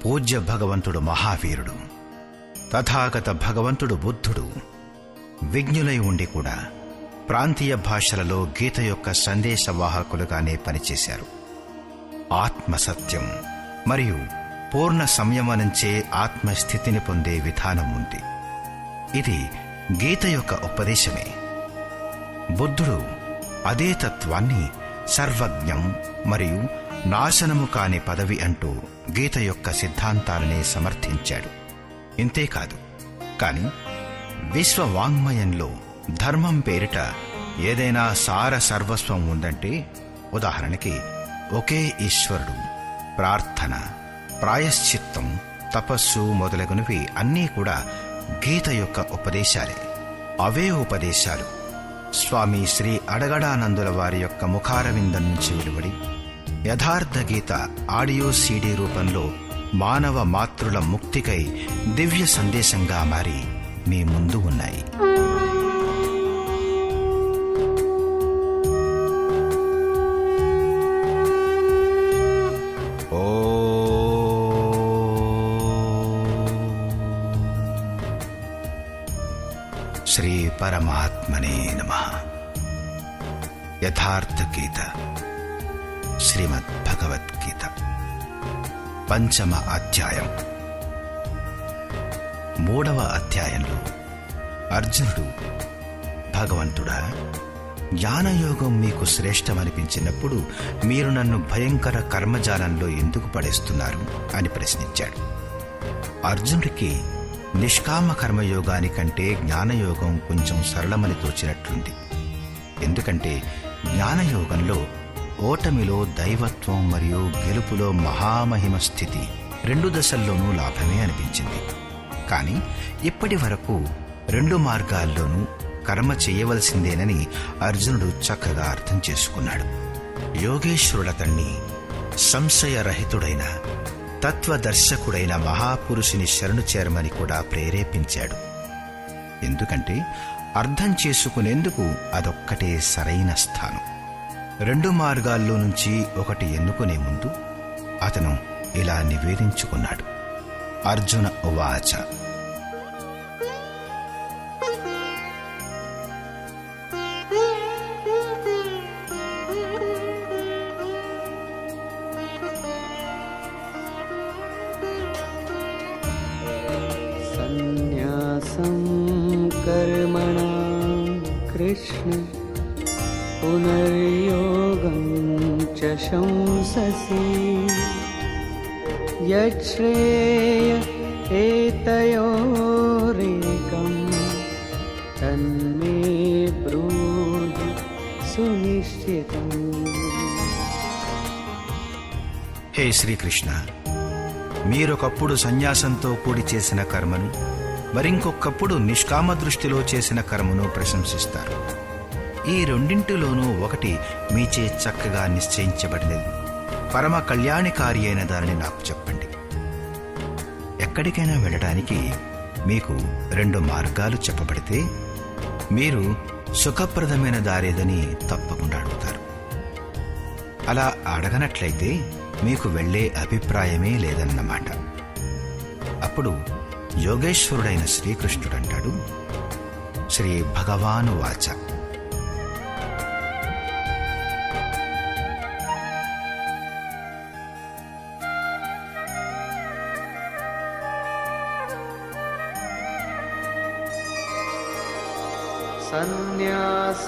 పూజ్య భగవంతుడు మహావీరుడు, తథాగత భగవంతుడు బుద్ధుడు విజ్ఞులై ఉండి కూడా ప్రాంతీయ భాషలలో గీత యొక్క సందేశవాహకులుగానే పనిచేశారు. ఆత్మసత్యం మరియు పూర్ణ సంయమనంచే ఆత్మస్థితిని పొందే విధానం ఉంది. ఇది గీత యొక్క ఉపదేశమే. బుద్ధుడు అదే తత్వాన్ని సర్వజ్ఞం మరియు నాశనము కాని పదవి అంటూ గీత యొక్క సిద్ధాంతాలనే సమర్థించాడు. ఇంతేకాదు, కాని విశ్వవాంగ్మయంలో ధర్మం పేరిట ఏదైనా సార సర్వస్వం ఉందంటే, ఉదాహరణకి ఒకే ఈశ్వరుడు, ప్రార్థన, ప్రాయశ్చిత్తం, తపస్సు మొదలగునవి అన్నీ కూడా గీత యొక్క ఉపదేశాలే. అవే ఉపదేశాలు స్వామి శ్రీ అడగడానందుల వారి యొక్క ముఖారవిందం నుంచి వెలువడి యథార్థ గీత ఆడియో సీడీ రూపంలో మానవ మాతృల ముక్తికై దివ్య సందేశంగా మారి మీ ముందు ఉన్నాయి. శ్రీ పరమాత్మనే నమః. యథార్థ గీత, శ్రీమద్ భగవద్గీత, పంచమ అధ్యాయం. 3వ అధ్యాయంలో అర్జునుడు, భగవంతుడా, జ్ఞానయోగం మీకు శ్రేష్టమనిపించినప్పుడు మీరు నన్ను భయంకర కర్మజాలంలో ఎందుకు పడేస్తున్నారు అని ప్రశ్నించాడు. అర్జునుడికి నిష్కామ కర్మయోగానికంటే జ్ఞానయోగం కొంచెం సరళమని తోచినట్లుంది. ఎందుకంటే జ్ఞానయోగంలో ఓటమిలో దైవత్వం మరియు గెలుపులో మహామహిమ స్థితి 2 దశల్లోనూ లాభమే అనిపించింది. కానీ ఇప్పటి వరకు 2 మార్గాల్లోనూ కర్మ చేయవలసిందేనని అర్జునుడు చక్కగా అర్థం చేసుకున్నాడు. యోగేశ్వరుడతన్ని సంశయరహితుడైన తత్వదర్శకుడైన మహాపురుషుని శరణు చేరమని కూడా ప్రేరేపించాడు. ఎందుకంటే అర్థం చేసుకునేందుకు అదొక్కటే సరైన స్థానం. 2 మార్గాల్లో నుంచి ఒకటి ఎన్నుకునే ముందు అతను ఇలా నివేదించుకున్నాడు. అర్జున ఉవాచ. సన్యాసం కర్మణాం కృష్ణ పునర్యోగం చ శంససి యచ్ఛ్రేయ ఏతయోరేకం తన్మే బ్రూహి సునిశ్చితం. హే శ్రీకృష్ణ, మీరొకప్పుడు సన్యాసంతో కూడి చేసిన కర్మను, మరింకొకప్పుడు నిష్కామ దృష్టిలో చేసిన కర్మను ప్రశంసిస్తారు. ఈ రెండింటిలోనూ ఒకటి మీచే చక్కగా నిశ్చయించబడినది, పరమ కళ్యాణకారి అయిన దానిని నాకు చెప్పండి. ఎక్కడికైనా వెళ్ళడానికి మీకు 2 మార్గాలు చెప్పబడితే మీరు సుఖప్రదమైన దారేదని తప్పకుండా అడుగుతారు. అలా అడగనట్లయితే మీకు వెళ్లే అభిప్రాయమే లేదన్నమాట. అప్పుడు యోగేశ్వరుడైన శ్రీకృష్ణుడంటాడు, శ్రీ భగవాను వాచ. సన్యాస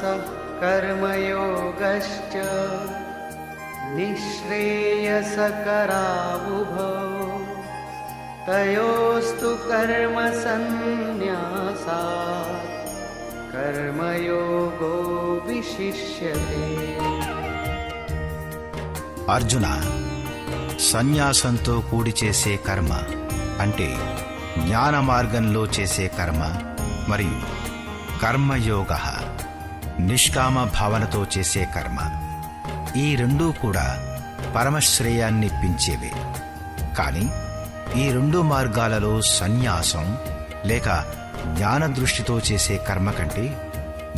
కర్మయోగశ్చ నిశ్రేయసకరావుభౌ తయోస్తు కర్మ సన్యాసాత్ కర్మయోగో విశిష్యతే. అర్జున, సన్యాసంతో కూడి చేసే కర్మ అంటే జ్ఞాన మార్గంలో చేసే కర్మ మరియు కర్మయోగ నిష్కామ భావనతో చేసే కర్మ, ఈ 2 కూడా పరమశ్రేయాన్నిప్పించేవే. కానీ ఈ 2 మార్గాలలో సన్యాసం లేక జ్ఞాన దృష్టితో చేసే కర్మ కంటే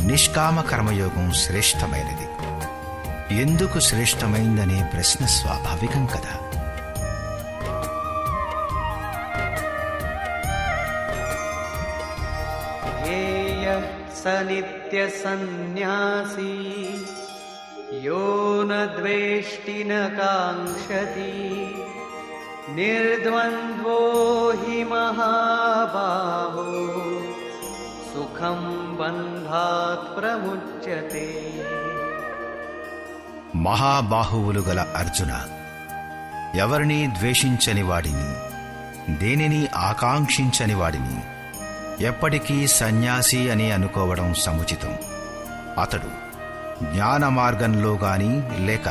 నిష్కామ కర్మయోగం శ్రేష్టమైనది. ఎందుకు శ్రేష్టమైందనే ప్రశ్న స్వాభావికం కదా. स नित्यसन्न्यासी यो न द्वेष्टि न काङ्क्षति निर्द्वन्द्वो हि महाबाहो सुखं बन्धात् प्रमुच्यते. మహాబాహువులు గల అర్జున, ఎవరినీ ద్వేషించని వాడిని, దేనిని ఆకాంక్షించని వాడిని ఎప్పటికీ సన్యాసి అని అనుకోవడం సముచితం. అతడు జ్ఞాన మార్గంలో గాని లేక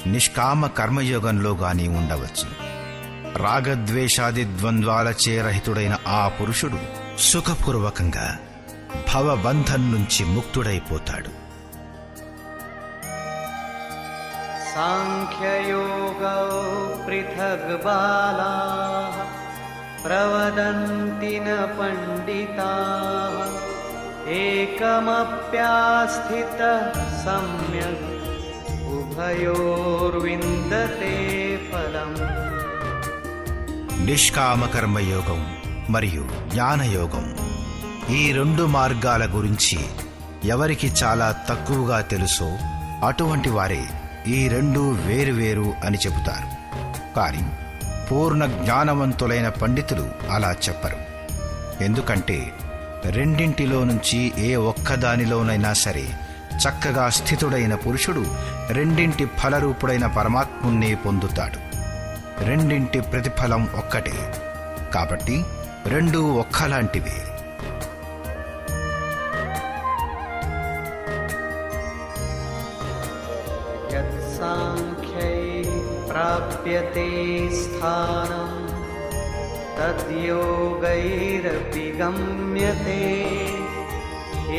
నిష్కామ కర్మయోగంలో గాని ఉండవచ్చు. రాగద్వేషాది ద్వంద్వాలచే రహితుడైన ఆ పురుషుడు సుఖపూర్వకంగా భవబంధం నుంచి ముక్తుడైపోతాడు. సాంఖ్యయోగో పృథగ్ బాలాః ప్రవదంతి న పండితాః ఏకమప్యాస్థితః సమ్యక్ ఉభయోర్విందతే ఫలం. నిష్కామ కర్మయోగం మరియు జ్ఞానయోగం, ఈ రెండు మార్గాల గురించి ఎవరికి చాలా తక్కువగా తెలుసో అటువంటి వారే ఈ రెండు వేరువేరు అని చెబుతారు. కానీ పూర్ణ జ్ఞానవంతులైన పండితులు అలా చెప్పరు. ఎందుకంటే రెండింటిలో నుంచి ఏ ఒక్కదానిలోనైనా సరే చక్కగా స్థితుడైన పురుషుడు రెండింటి ఫలరూపుడైన పరమాత్ముణ్ణి పొందుతాడు. రెండింటి ప్రతిఫలం ఒక్కటే, కాబట్టి రెండూ ఒక్కలాంటివే. యత్సాంఖ్యై ప్రాప్యతే స్థానం తద్యోగైరపి గమ్యతే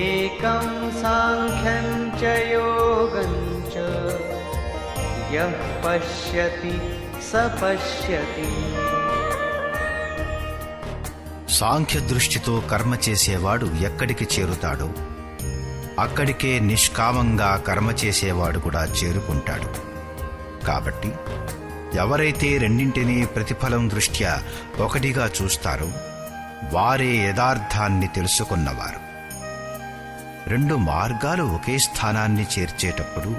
ఏకం సాంఖ్యం చ యోగం చ యః పశ్యతి స పశ్యతి. సాంఖ్య దృష్టితో కర్మ చేసేవాడు ఎక్కడికి చేరుతాడో అక్కడికే నిష్కామంగా కర్మ చేసేవాడు కూడా చేరుకుంటాడు. కాబట్టి ఎవరైతే రెండింటినీ ప్రతిఫలం దృష్ట్యా ఒకటిగా చూస్తారో వారే యథార్థాన్ని తెలుసుకున్నవారు. రెండు మార్గాలు ఒకే స్థానాన్ని చేర్చేటప్పుడు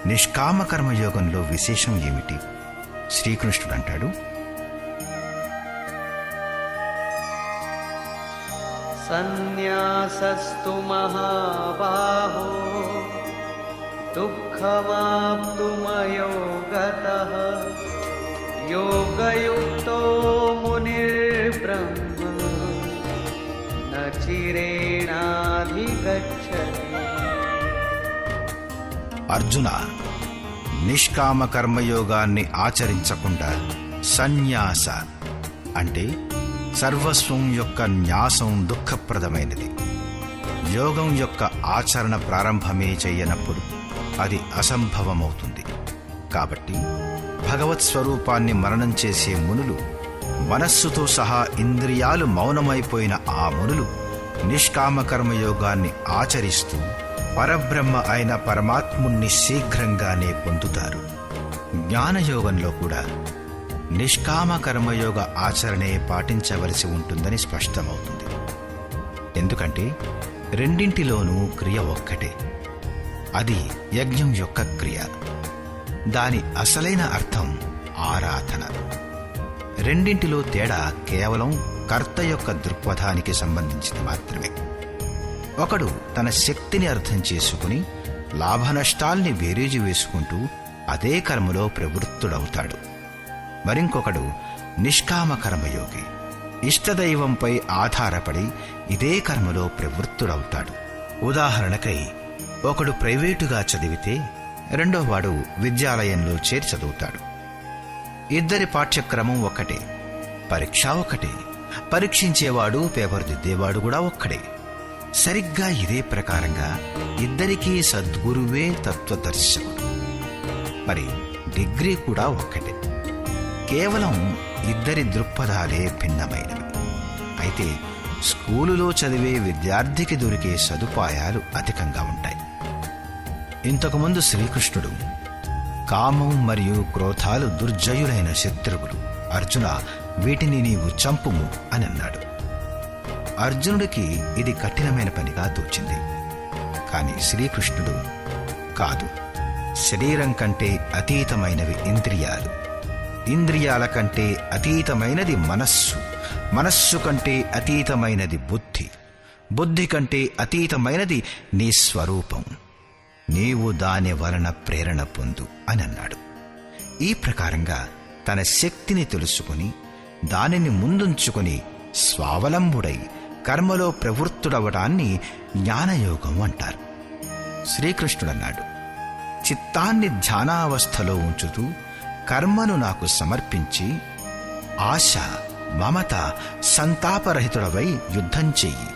నిష్కామ కర్మయోగంలో విశేషం ఏమిటి? శ్రీకృష్ణుడు అంటాడు, సన్యాసస్తు మహాబాహో దుఃఖమాప్తుమయో గతః యోగయుక్తో మునిర్బ్రహ్మ న చిరేణాధిగచ్చతి. అర్జున, నిష్కామ కర్మయోగాన్ని ఆచరించకుండా సన్యాస అంటే సర్వస్వం యొక్క న్యాసం దుఃఖప్రదమైనది. యోగం యొక్క ఆచరణ ప్రారంభమే చెయ్యనప్పుడు అది అసంభవమవుతుంది. కాబట్టి భగవత్ స్వరూపాన్ని మననం చేసే మునులు, మనస్సుతో సహా ఇంద్రియాలు మౌనమైపోయిన ఆ మునులు నిష్కామ కర్మయోగాన్ని ఆచరిస్తూ పరబ్రహ్మ అయిన పరమాత్ముణ్ణి శీఘ్రంగానే పొందుతారు. జ్ఞానయోగంలో కూడా నిష్కామ కర్మయోగ ఆచరణే పాటించవలసి ఉంటుందని స్పష్టమవుతుంది. ఎందుకంటే రెండింటిలోనూ క్రియ ఒక్కటే. అది యజ్ఞం యొక్క క్రియ. దాని అసలైన అర్థం ఆరాధన. రెండింటిలో తేడా కేవలం కర్త యొక్క దృక్పథానికి సంబంధించింది మాత్రమే. ఒకడు తన శక్తిని అర్థం చేసుకుని లాభనష్టాల్ని బేరీజు వేసుకుంటూ అదే కర్మలో ప్రవృత్తుడవుతాడు. మరింకొకడు నిష్కామ కర్మయోగి, ఇష్టదైవంపై ఆధారపడి ఇదే కర్మలో ప్రవృత్తుడవుతాడు. ఉదాహరణకై ఒకడు ప్రైవేటుగా చదివితే రెండోవాడు విద్యాలయంలో చేరి చదువుతాడు. ఇద్దరి పాఠ్యక్రమం ఒక్కటే, పరీక్ష ఒకటే, పరీక్షించేవాడు పేపర్ దిద్దేవాడు కూడా ఒక్కడే. సరిగ్గా ఇదే ప్రకారంగా ఇద్దరికీ సద్గురువే తత్వదర్శకుడు. మరి డిగ్రీ కూడా ఒక్కటే. కేవలం ఇద్దరి దృక్పథాలే భిన్నమైనవి. అయితే స్కూలులో చదివే విద్యార్థికి దొరికే సదుపాయాలు అధికంగా ఉంటాయి. ఇంతకుముందు శ్రీకృష్ణుడు కామం మరియు క్రోధాలు దుర్జయులైన శత్రువులు, అర్జున వీటిని నీవు చంపుము అని అన్నాడు. అర్జునుడికి ఇది కఠినమైన పనిగా తోచింది. కాని శ్రీకృష్ణుడు కాదు, శరీరం కంటే అతీతమైనవి ఇంద్రియాలు, ఇంద్రియాల కంటే అతీతమైనది మనస్సు, మనస్సు కంటే అతీతమైనది బుద్ధి, బుద్ధి కంటే అతీతమైనది నీ స్వరూపం, నీవు దాని వలన ప్రేరణ పొందు అని అన్నాడు. ఈ ప్రకారంగా తన శక్తిని తెలుసుకుని దానిని ముందుంచుకుని స్వావలంబుడై కర్మలో ప్రవృత్తుడవడాన్ని జ్ఞానయోగం అంటారు. శ్రీకృష్ణుడన్నాడు, చిత్తాన్ని ధ్యానావస్థలో ఉంచుతూ కర్మను నాకు సమర్పించి ఆశ, మమత, సంతాపరహితుడవై యుద్ధం చెయ్యి.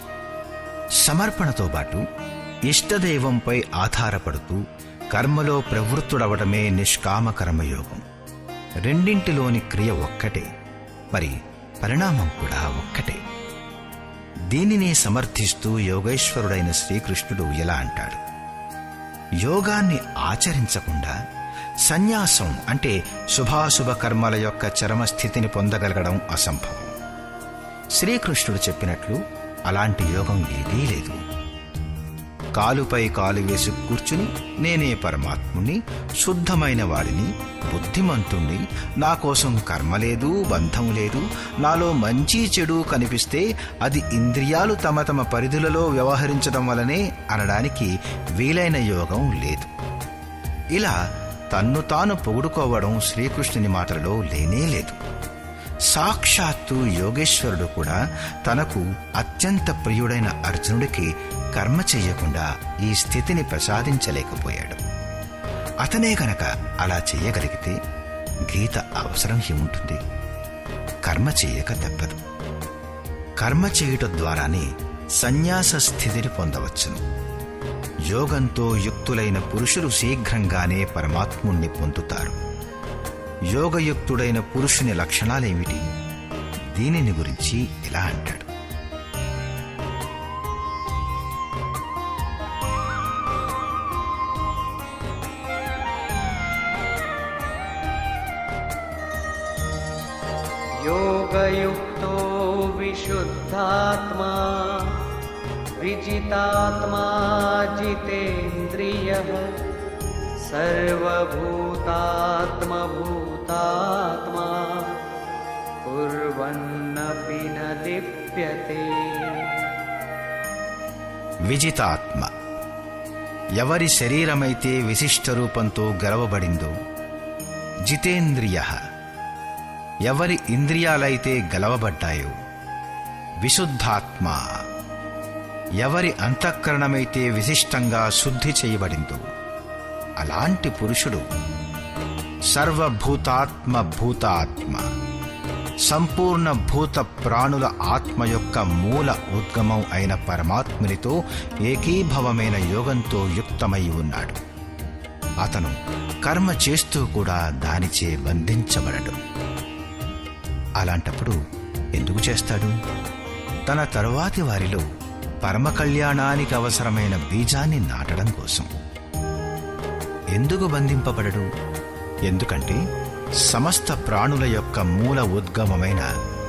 సమర్పణతో పాటు ఇష్టదైవంపై ఆధారపడుతూ కర్మలో ప్రవృత్తుడవడమే నిష్కామ కర్మయోగం. రెండింటిలోని క్రియ ఒక్కటే, మరి పరిణామం కూడా ఒక్కటే. దీనిని సమర్థిస్తూ యోగేశ్వరుడైన శ్రీకృష్ణుడు ఇలా అంటాడు: యోగాన్ని ఆచరించకుండా సన్యాసం అంటే శుభాశుభ కర్మల యొక్క చరమస్థితిని పొందగలగడం అసంభవం. శ్రీకృష్ణుడు చెప్పినట్లు అలాంటి యోగం ఏదీ లేదు. కాలుపై కాలు వేసి కూర్చుని నేనే పరమాత్ముని, శుద్ధమైన వాడిని, బుద్ధిమంతుణ్ణి, నా కోసం కర్మ లేదు, బంధం లేదు, నాలో మంచి చెడు కనిపిస్తే అది ఇంద్రియాలు తమ తమ పరిధులలో వ్యవహరించడం వలనే అనడానికి వీలైన యోగం లేదు. ఇలా తన్ను తాను పొగుడుకోవడం శ్రీకృష్ణుని మాటలలో లేనే లేదు. సాక్షాత్తు యోగేశ్వరుడు కూడా తనకు అత్యంత ప్రియుడైన అర్జునుడికి కర్మ చెయ్యకుండా ఈ స్థితిని ప్రసాదించలేకపోయాడు. అతనే గనక అలా చెయ్యగలిగితే గీత అవసరం ఏముంటుంది? కర్మ చెయ్యక తప్పదు. కర్మ చేయుట ద్వారానే సన్యాస స్థితిని పొందవచ్చును. యోగంతో యుక్తులైన పురుషులు శీఘ్రంగానే పరమాత్ముణ్ణి పొందుతారు. యోగయుక్తుడైన పురుషుని లక్షణాలేమిటి? దీనిని గురించి ఇలా అంటాడు: योगयुक्तो विशुद्धात्मा विजितात्मा जितेन्द्रियः सर्वभूतात्मभूतात्मा कुर्वन्नपि न लिप्यते. విజితాత్మ ఎవరి శరీరమైతే విశిష్ట రూపంతో గెలవబడిందో, జితేంద్రియ ఎవరి ఇంద్రియాలైతే గెలవబడ్డాయో, విశుద్ధాత్మ ఎవరి అంతఃకరణమైతే విశిష్టంగా శుద్ధి చేయబడిందో, అలాంటి పురుషుడు సర్వభూతాత్మ భూతాత్మ సంపూర్ణ భూత ప్రాణుల ఆత్మ యొక్క మూల ఉద్గమం అయిన పరమాత్మునితో ఏకీభవమైన యోగంతో యుక్తమై ఉన్నాడు. అతను కర్మ చేస్తూ కూడా దానిచే బంధించబడడు. అలాంటప్పుడు ఎందుకు చేస్తాడు? తన తరువాతి వారిలో పరమ కళ్యాణానికి అవసరమైన బీజాన్ని నాటడం కోసం. ఎందుకు బంధింపబడడు? ఎందుకంటే సమస్త ప్రాణుల యొక్క మూల ఉద్గమమైన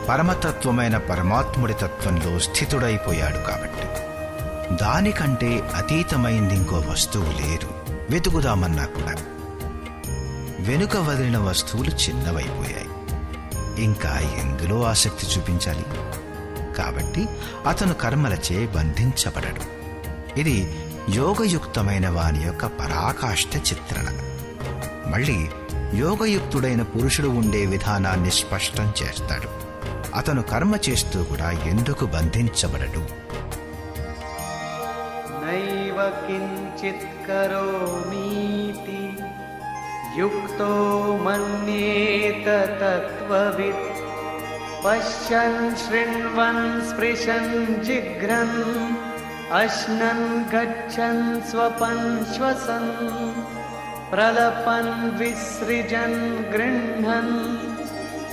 పరమతత్వమైన పరమాత్ముడి తత్వంలో స్థితుడైపోయాడు కాబట్టి. దానికంటే అతీతమైంది ఇంకో వస్తువు లేదు. వెతుకుదామన్నా కూడా వెనుక వదిలిన వస్తువులు చిన్నవైపోయాయి. ఇంకా ఎందులో ఆసక్తి చూపించాలి? కాబట్టి అతను కర్మలచే బంధించబడడు. ఇది యోగయుక్తమైన వాని యొక్క పరాకాష్ఠ చిత్రణ. మళ్ళీ యోగయుక్తుడైన పురుషుడు ఉండే విధానాన్ని స్పష్టం చేస్తాడు. అతను కర్మ చేస్తూ కూడా ఎందుకు బంధించబడడు? నైవ కించిత్ కరోమీతి యుక్తో మన్యేత తత్వవిత్ పశ్యన్ శృణ్వన్ స్పృశన్ జిఘ్రన్ అశ్నన్ గచ్చన్ స్వపన్ శ్వసన్ ప్రలపన్ విసృజన్ గృహ్ణన్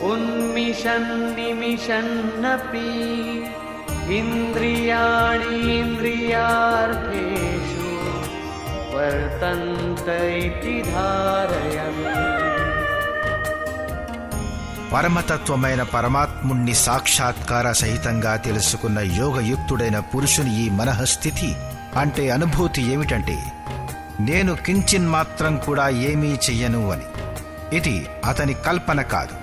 ఉన్మిషన్ నిమిషన్నపి ఇంద్రియాణీంద్రియార్థేషు వర్తంత ఇతి ధారయన్. పరమతత్వమైన పరమాత్ముణ్ణి సాక్షాత్కార సహితంగా తెలుసుకున్న యోగయుక్తుడైన పురుషుని ఈ మనఃస్థితి అంటే అనుభూతి ఏమిటంటే, నేను కించిన్మాత్రం కూడా ఏమీ చెయ్యను అని. ఇది అతని కల్పన కాదు,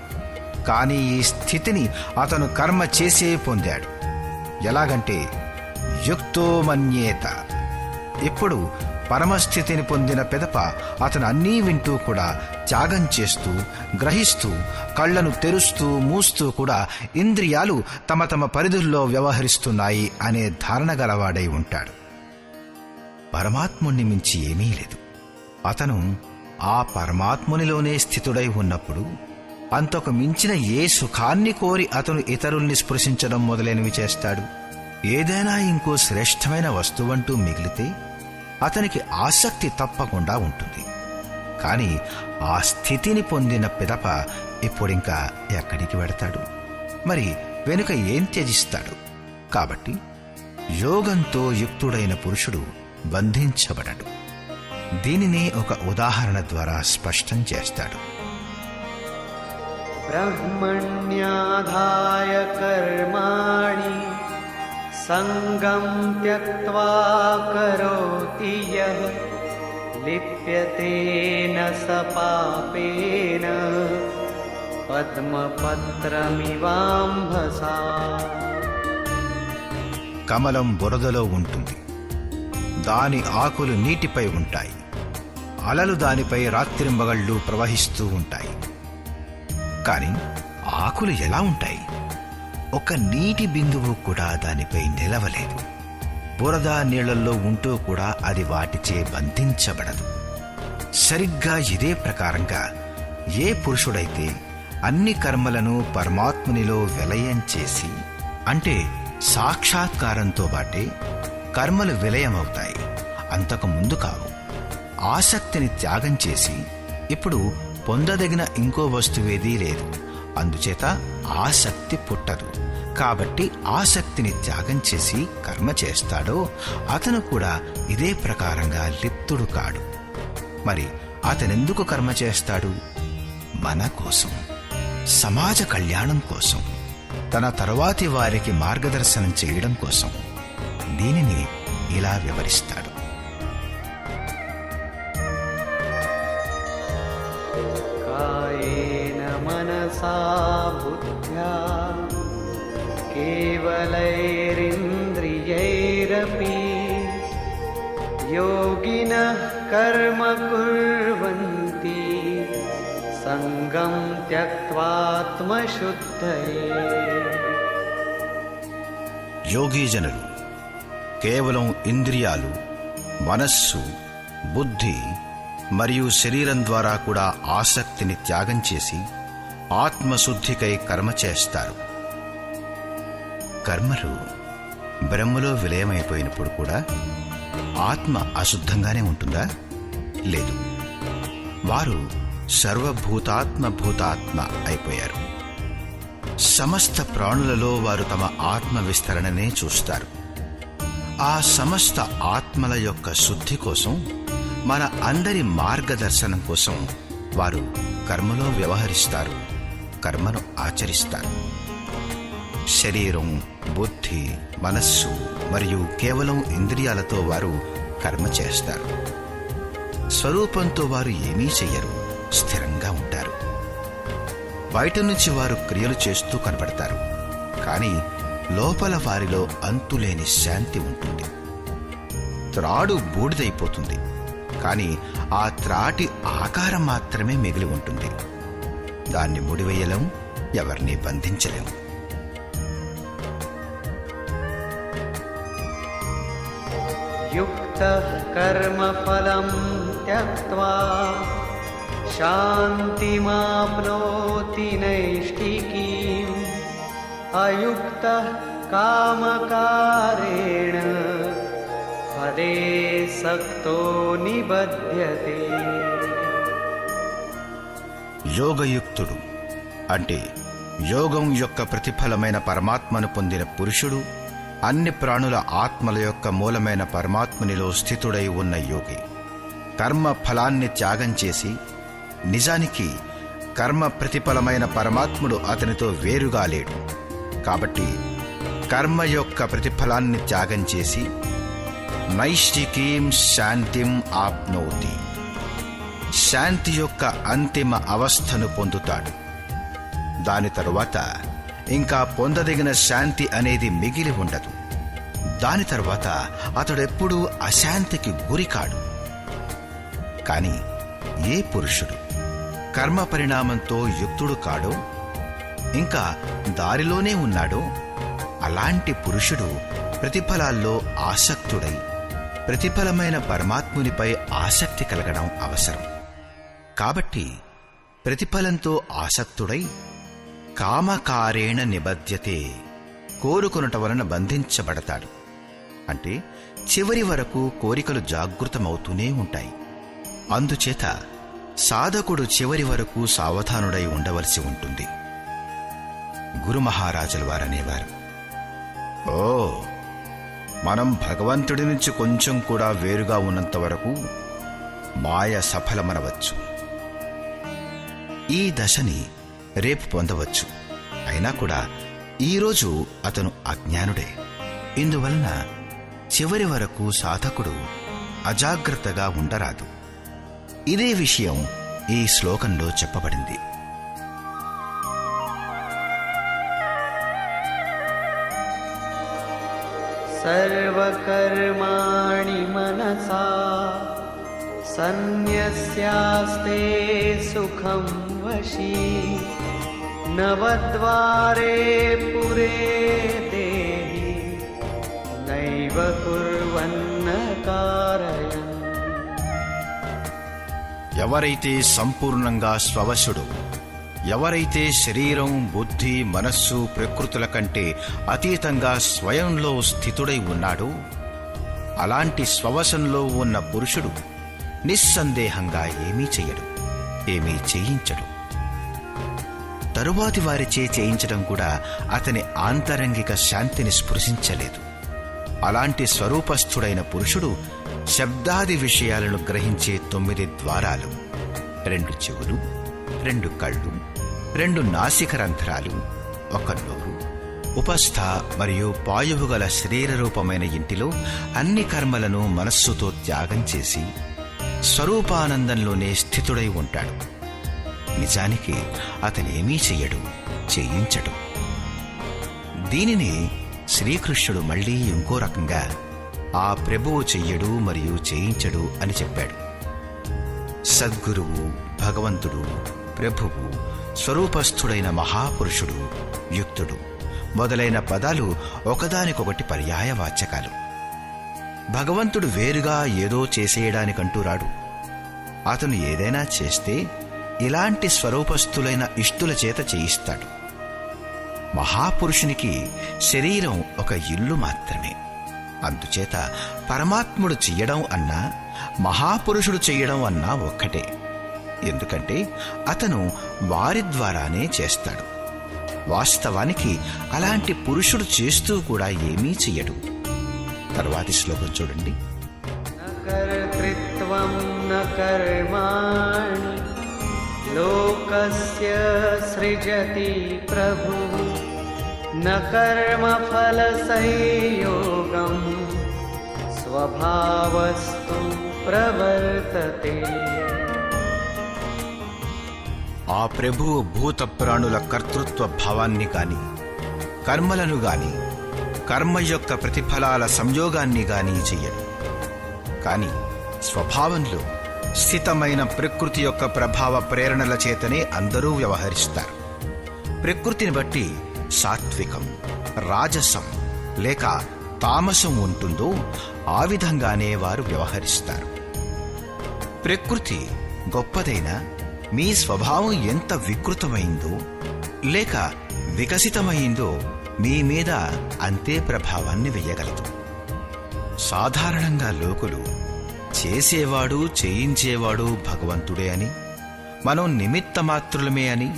కానీ ఈ స్థితిని అతను కర్మ చేసే పొందాడు. ఎలాగంటే యుక్తో మన్యేత. ఇప్పుడు పరమస్థితిని పొందిన పిదప అతను అన్నీ వింటూ కూడా త్యాగం చేస్తూ, గ్రహిస్తూ, కళ్లను తెరుస్తూ మూస్తూ కూడా ఇంద్రియాలు తమ తమ పరిధుల్లో వ్యవహరిస్తున్నాయి అనే ధారణ గలవాడై ఉంటాడు. పరమాత్ముణ్ణి మించి ఏమీ లేదు. అతను ఆ పరమాత్మునిలోనే స్థితుడై ఉన్నప్పుడు అంతకు మించిన ఏ సుఖాన్ని కోరి అతను ఇతరుల్ని స్పృశించడం మొదలైనవి చేస్తాడు? ఏదైనా ఇంకో శ్రేష్టమైన వస్తువంటూ మిగిలితే అతనికి ఆసక్తి తప్పకుండా ఉంటుంది. కాని ఆ స్థితిని పొందిన పిదప ఇప్పుడింకా ఎక్కడికి వెడతాడు? మరి వెనుక ఏం త్యజిస్తాడు? కాబట్టి యోగంతో యుక్తుడైన పురుషుడు బంధించబడడు. దీనినే ఒక ఉదాహరణ ద్వారా స్పష్టం చేస్తాడు. బ్రహ్మణ్యాధాయ కర్మాణి సంగం త్యక్త్వా కరోతి యః లిప్యతేన స పాపేన పద్మపత్రమివాంభసా. కమలం బురదలో ఉంటుంది, దాని ఆకులు నీటిపై ఉంటాయి, అలలు దానిపై రాత్రింబగళ్ళు ప్రవహిస్తూ ఉంటాయి. కాని ఆకులు ఎలా ఉంటాయి? ఒక నీటి బిందువు కూడా దానిపై నిలవలేదు. బురద నీళ్లలో ఉంటూ కూడా అది వాటిచే బంధించబడదు. సరిగ్గా ఇదే ప్రకారంగా ఏ పురుషుడైతే అన్ని కర్మలను పరమాత్మునిలో విలయం చేసి, అంటే సాక్షాత్కారంతో బాటే కర్మలు విలయమవుతాయి, అంతకు ముందు కావు, ఆసక్తిని త్యాగం చేసి ఇప్పుడు పొందదగిన ఇంకో వస్తువేదీ లేదు, అందుచేత ఆసక్తి పుట్టదు. కాబట్టి ఆసక్తిని త్యాగం చేసి కర్మ చేస్తాడో అతను కూడా ఇదే ప్రకారంగా లిప్తుడు కాడు. మరి అతనెందుకు కర్మ చేస్తాడు? మన కోసం, సమాజ కళ్యాణం కోసం, తన తరువాతి వారికి మార్గదర్శనం చేయడం కోసం. దీనిని ఇలా వివరిస్తాడు. కాయేన మనసా బుద్ధ్యా కేవలైరింద్రియైరపి యోగినః కర్మ కుర్వంతి సంగం త్యక్త్వాత్మశుద్ధయే. యోగీజనులు కేవలం ఇంద్రియాలు, మనస్సు, బుద్ధి మరియు శరీరం ద్వారా కూడా ఆసక్తిని త్యాగం చేసి ఆత్మశుద్ధికై కర్మ చేస్తారు. కర్మలు బ్రహ్మలో విలయమైపోయినప్పుడు కూడా ఆత్మ అశుద్ధంగానే ఉంటుందా? లేదు. వారు సర్వభూతాత్మ భూతాత్మ అయిపోయారు. సమస్త ప్రాణులలో వారు తమ ఆత్మ విస్తరణనే చూస్తారు. ఆ సమస్త ఆత్మల యొక్క శుద్ధి కోసం, మన అందరి మార్గదర్శనం కోసం వారు కర్మలో వ్యవహరిస్తారు, కర్మను ఆచరిస్తారు. శరీరం, బుద్ధి, మనస్సు మరియు కేవలం ఇంద్రియాలతో వారు కర్మ చేస్తారు. స్వరూపంతో వారు ఏమీ చెయ్యరు, స్థిరంగా ఉంటారు. బయట నుంచి వారు క్రియలు చేస్తూ కనబడతారు, కానీ లోపల వారిలో అంతులేని శాంతి ఉంటుంది. త్రాడు బూడిదైపోతుంది, కానీ ఆ త్రాటి ఆకారం మాత్రమే మిగిలి ఉంటుంది. దాన్ని ముడివేయలేం, ఎవరిని బంధించలేం. యుక్తః కర్మఫలం త్యక్త్వా శాంతిమాప్నోతి నైష్ఠికీం అయుక్తః కామకారేణ ఫలే సక్తో నిబధ్యతే. యోగయుక్తుడు అంటే యోగం యొక్క ప్రతిఫలమైన పరమాత్మను పొందిన పురుషుడు, అన్ని ప్రాణుల ఆత్మల యొక్క మూలమైన పరమాత్మునిలో స్థితుడై ఉన్న యోగి. కర్మ ఫలాన్ని త్యాగం చేసి, నిజానికి కర్మ ప్రతిఫలమైన పరమాత్ముడు అతనితో వేరుగా లేడు. కాబట్టి కర్మ యొక్క ప్రతిఫలాన్ని త్యాగం చేసి నైష్ఠికీం శాంతిం ఆప్నోతి, శాంతి యొక్క అంతిమ అవస్థను పొందుతాడు. దాని తరువాత ఇంకా పొందదగిన శాంతి అనేది మిగిలి ఉండదు. దాని తరువాత అతడెప్పుడూ అశాంతికి గురికాడు. కాని ఏ పురుషుడు కర్మ పరిణామంతో యుక్తుడు కాడో, ఇంకా దారిలోనే ఉన్నాడో, అలాంటి పురుషుడు ప్రతిఫలాల్లో ఆసక్తుడై ప్రతిఫలమైన పరమాత్మునిపై ఆసక్తి కలగడం అవసరం. కాబట్టి ప్రతిఫలంతో ఆసక్తుడై కామకారేణ నిబధ్యతే, కోరుకొనుట వలన బంధించబడతాడు. అంటే చివరి వరకు కోరికలు జాగృతమవుతూనే ఉంటాయి. అందుచేత సాధకుడు చివరి వరకు సావధానుడై ఉండవలసి ఉంటుంది. గురు మహారాజుల వారనేవారు, ఓ, మనం భగవంతుడి నుంచి కొంచెం కూడా వేరుగా ఉన్నంత వరకు మాయ సఫలమనవచ్చు. ఈ దశని రేపు పొందవచ్చు. అయినా కూడా ఈరోజు అతను అజ్ఞానుడే. ఇందువలన చివరి వరకు సాధకుడు అజాగ్రత్తగా ఉండరాదు. ఇదే విషయం ఈ శ్లోకంలో చెప్పబడింది. సర్వకర్మాణి మనసా సన్యస్యాస్తే సుఖం వశీ నవద్వారే పురే దేహి నైవ కుర్వన్న కారయన్. ఎవరైతే సంపూర్ణంగా స్వవశుడు, ఎవరైతే శరీరం, బుద్ధి, మనస్సు, ప్రకృతుల కంటే అతీతంగా స్వయంలో స్థితుడై ఉన్నాడో, అలాంటి స్వవశంలో ఉన్న పురుషుడు నిస్సందేహంగా ఏమీ చెయ్యడు, ఏమీ చేయించడు. తరువాతి వారిచే చేయించడం కూడా అతని ఆంతరంగిక శాంతిని స్పృశించలేదు. అలాంటి స్వరూపస్థుడైన పురుషుడు శబ్దాది విషయాలను గ్రహించే 9 ద్వారాలు, 2 చెవులు, 2 కళ్ళు, 2 నాసికరంధ్రాలు, 1 నోరు, ఉపస్థ మరియు పాయువు గల శరీర రూపమైన ఇంటిలో అన్ని కర్మలను మనస్సుతో త్యాగం చేసి స్వరూపానందంలోనే స్థితుడై ఉంటాడు. నిజానికి అతనేమీ చెయ్యడు, చేయించడు. దీనిని శ్రీకృష్ణుడు మళ్లీ ఇంకో రకంగా ఆ ప్రభువు చెయ్యడు మరియు చేయించడు అని చెప్పాడు. సద్గురువు, భగవంతుడు, ప్రభువు, స్వరూపస్థుడైన మహాపురుషుడు, యుక్తుడు మొదలైన పదాలు ఒకదానికొకటి పర్యాయవాచకాలు. భగవంతుడు వేరుగా ఏదో చేసేయడానికంటూ రాడు. అతను ఏదైనా చేస్తే ఇలాంటి స్వరూపస్థులైన ఇష్టుల చేత చేయిస్తాడు. మహాపురుషునికి శరీరం ఒక ఇల్లు మాత్రమే. అందుచేత పరమాత్ముడు చెయ్యడం అన్నా, మహాపురుషుడు చెయ్యడం అన్నా ఒక్కటే. ఎందుకంటే అతను వారి ద్వారానే చేస్తాడు. వాస్తవానికి అలాంటి పురుషుడు చేస్తూ కూడా ఏమీ చెయ్యడు. తరువాతి శ్లోకం చూడండి. న కర్తృత్వం న కర్మాణి లోకస్య సృజతి ప్రభుః న కర్మఫల సంయోగం స్వభావస్తు ప్రవర్తతే. ఆ ప్రభువు భూత ప్రాణుల కర్తృత్వ భావాన్ని గాని, కర్మలను గాని, కర్మ యొక్క ప్రతిఫలాల సంయోగాన్ని గాని చెయ్యడు. కాని స్వభావంలో స్థితమైన ప్రకృతి యొక్క ప్రభావ ప్రేరణల చేతనే అందరూ వ్యవహరిస్తారు. ప్రకృతిని బట్టి సాత్వికం, రాజసం లేక తామసం ఉంటుందో ఆ విధంగానే వారు వ్యవహరిస్తారు. ప్రకృతి గొప్పదైనా మీ స్వభావం ఎంత వికృతమైందో లేక వికసితమైందో మీ మీద అంతే ప్రభావాన్ని వెయ్యగలదు. సాధారణంగా లోకులు చేసేవాడు, చేయించేవాడు భగవంతుడే అని, మనం నిమిత్తమాత్రులమే అని,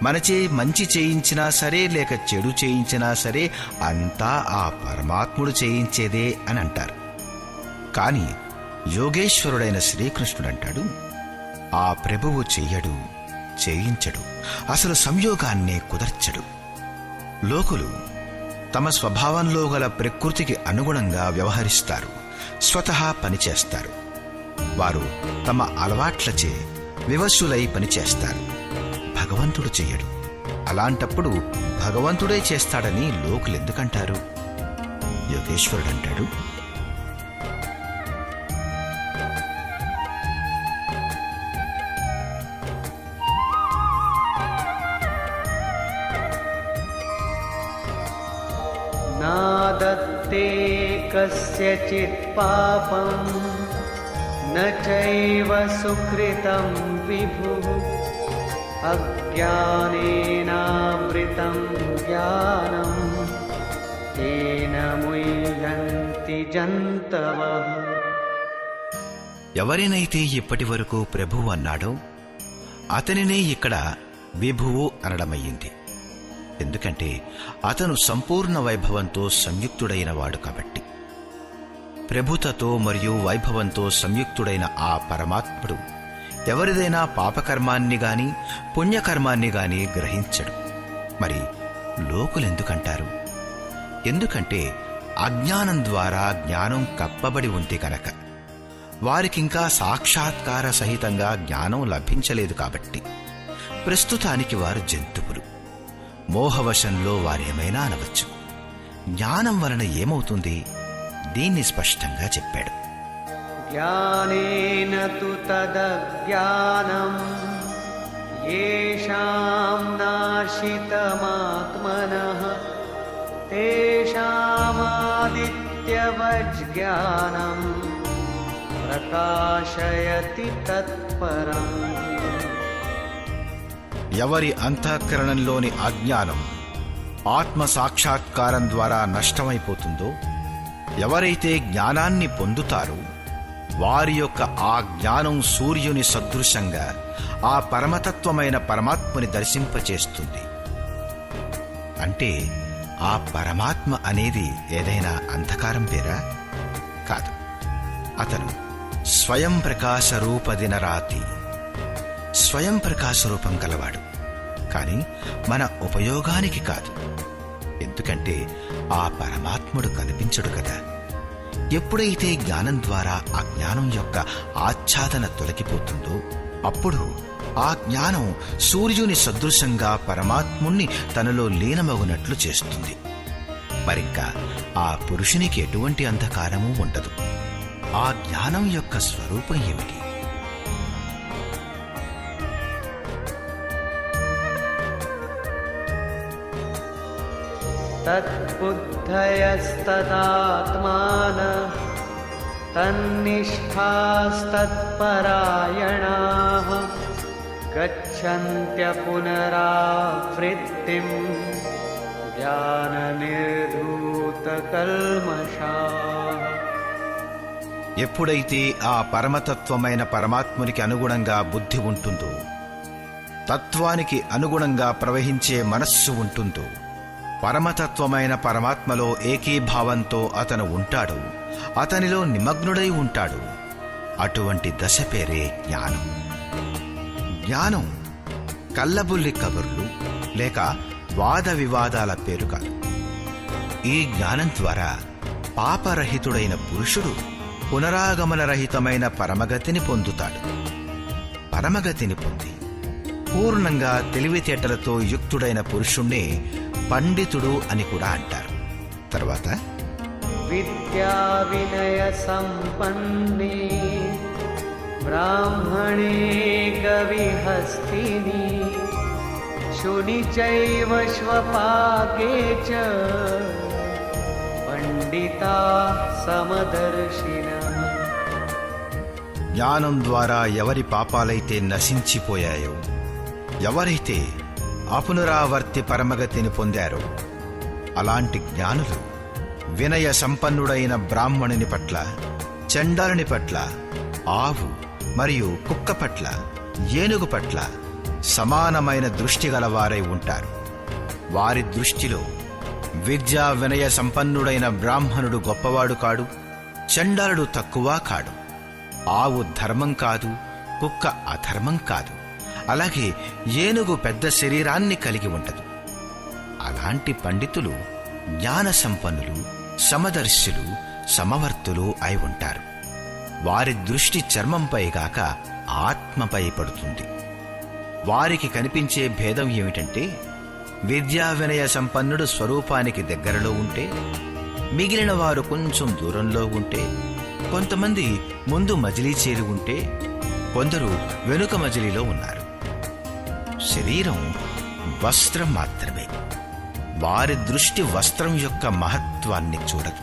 మనచే మంచి చేయించినా సరే లేక చెడు చేయించినా సరే అంతా ఆ పరమాత్ముడు చేయించేదే అని అంటారు. కాని యోగేశ్వరుడైన శ్రీకృష్ణుడంటాడు, ఆ ప్రభువు చెయ్యడు, చేయించడు, అసలు సంయోగాన్నే కుదర్చడు. లోకులు తమ స్వభావంలో గల ప్రకృతికి అనుగుణంగా వ్యవహరిస్తారు, స్వతహా పనిచేస్తారు. వారు తమ అలవాట్లచే వివశులై పనిచేస్తారు. భగవంతుడు చెయ్యడు. అలాంటప్పుడు భగవంతుడే చేస్తాడని లోకులెందుకంటారు? యోగేశ్వరుడంటాడు, నాదత్తే కస్యచిత్ పాపం న చైవ సుకృతం విభుః అజ్ఞానేనావృతం జ్ఞానం తేన ముహ్యంతి జంతవః. ఎవరినైతే ఇప్పటి వరకు ప్రభువు అన్నాడో అతనినే ఇక్కడ విభువు అనడమయ్యింది. ఎందుకంటే అతను సంపూర్ణ వైభవంతో సంయుక్తుడైన వాడు కాబట్టి. ప్రభుతతో మరియు వైభవంతో సంయుక్తుడైన ఆ పరమాత్ముడు ఎవరిదైనా పాపకర్మాన్ని గాని పుణ్యకర్మాన్ని గాని గ్రహించడు. మరి లోకులెందుకంటారు? ఎందుకంటే అజ్ఞానం ద్వారా జ్ఞానం కప్పబడి ఉంది కనుక. వారికింకా సాక్షాత్కార సహితంగా జ్ఞానం లభించలేదు కాబట్టి. ప్రస్తుతానికి వారు జంతువులు. మోహవశంలో వారేమైనా అనవచ్చు. జ్ఞానం వలన ఏమవుతుంది? దీన్ని స్పష్టంగా చెప్పాడు. జ్ఞానేన తు తదజ్ఞానం యేషాం నాశితమాత్మనః తేషామాదిత్యవజ్ జ్ఞానం ప్రకాశయతి తత్పరం. ఎవరి అంతఃకరణంలోని అజ్ఞానం ఆత్మ సాక్షాత్కారం ద్వారా నష్టమైపోతుందో, ఎవరైతే జ్ఞానాన్ని పొందుతారో వారి యొక్క ఆ జ్ఞానం సూర్యుని సదృశంగా ఆ పరమతత్వమైన పరమాత్మని దర్శింపచేస్తుంది. అంటే ఆ పరమాత్మ అనేది ఏదైనా అంధకారం పేరా? కాదు. అతను స్వయం ప్రకాశ రూప దినరాతి, స్వయం ప్రకాశ రూపం గలవాడు. కాని మన ఉపయోగానికి కాదు. ఎందుకంటే ఆ పరమాత్ముడు కనిపించడు కదా. ఎప్పుడైతే జ్ఞానం ద్వారా అజ్ఞానం యొక్క ఆచ్ఛాదన తొలగిపోతుందో అప్పుడు ఆ జ్ఞానం సూర్యుని సదృశంగా పరమాత్ముణ్ణి తనలో లీనమగునట్లు చేస్తుంది. మరింకా ఆ పురుషునికి ఎటువంటి అంధకారమూ ఉండదు. ఆ జ్ఞానం యొక్క స్వరూపం ఏమిటి? తద్బుద్ధయస్తదాత్మానః తన్నిష్ఠాస్తత్పరాయణాః గచ్చన్త్య పునరావృత్తిం జ్ఞాననిర్ధూతకల్మషాః. ఎప్పుడైతే ఆ పరమతత్వమైన పరమాత్మునికి అనుగుణంగా బుద్ధి ఉంటుందో, తత్వానికి అనుగుణంగా ప్రవహించే మనస్సు ఉంటుందో, పరమతత్వమైన పరమాత్మలో ఏకీభావంతో అతను ఉంటాడు, అతనిలో నిమగ్నుడై ఉంటాడు. అటువంటి దశ పేరే జ్ఞానం. జ్ఞానం కల్లబుల్లి కబుర్లు లేక వాద వివాదాల పేరు కాదు. ఈ జ్ఞానం ద్వారా పాపరహితుడైన పురుషుడు పునరాగమనరహితమైన పరమగతిని పొందుతాడు. పరమగతిని పొంది పూర్ణంగా తెలివితేటలతో యుక్తుడైన పురుషుణ్ణే పండితుడు అని కూడా అంటారు. తర్వాత విద్యా వినయ సంపన్నే బ్రాహ్మణే గవిహస్తిని శుని చైవ శ్వపాకే చ పండితా సమదర్శినః. జ్ఞానం ద్వారా ఎవరి పాపాలైతే నశించిపోయాయో, ఎవరైతే అపునరావర్తి పరమగతిని పొందారో అలాంటి జ్ఞానులు వినయ సంపన్నుడైన బ్రాహ్మణుని పట్ల, చండాలుని పట్ల, ఆవు మరియు కుక్క పట్ల, ఏనుగు పట్ల సమానమైన దృష్టి గలవారై ఉంటారు. వారి దృష్టిలో విద్యా వినయ సంపన్నుడైన బ్రాహ్మణుడు గొప్పవాడు కాడు, చండాలుడు తక్కువ కాడు, ఆవు ధర్మం కాదు, కుక్క అధర్మం కాదు. అలాగే ఏనుగు పెద్ద శరీరాన్ని కలిగి ఉండదు. అలాంటి పండితులు జ్ఞాన సంపన్నులు, సమదర్శులు, సమవర్తులు అయి ఉంటారు. వారి దృష్టి చర్మంపై గాక ఆత్మపై పడుతుంది. వారికి కనిపించే భేదం ఏమిటంటే, విద్యా వినయ సంపన్నుడు స్వరూపానికి దగ్గరలో ఉంటే, మిగిలిన వారు కొంచెం దూరంలో ఉంటే, కొంతమంది ముందు మజిలీ చేరి ఉంటే, కొందరు వెనుక మజిలీలో ఉన్నారు. శరీరం వస్త్రం మాత్రమే. వారి దృష్టి వస్త్రం యొక్క మహత్వాన్ని చూడదు,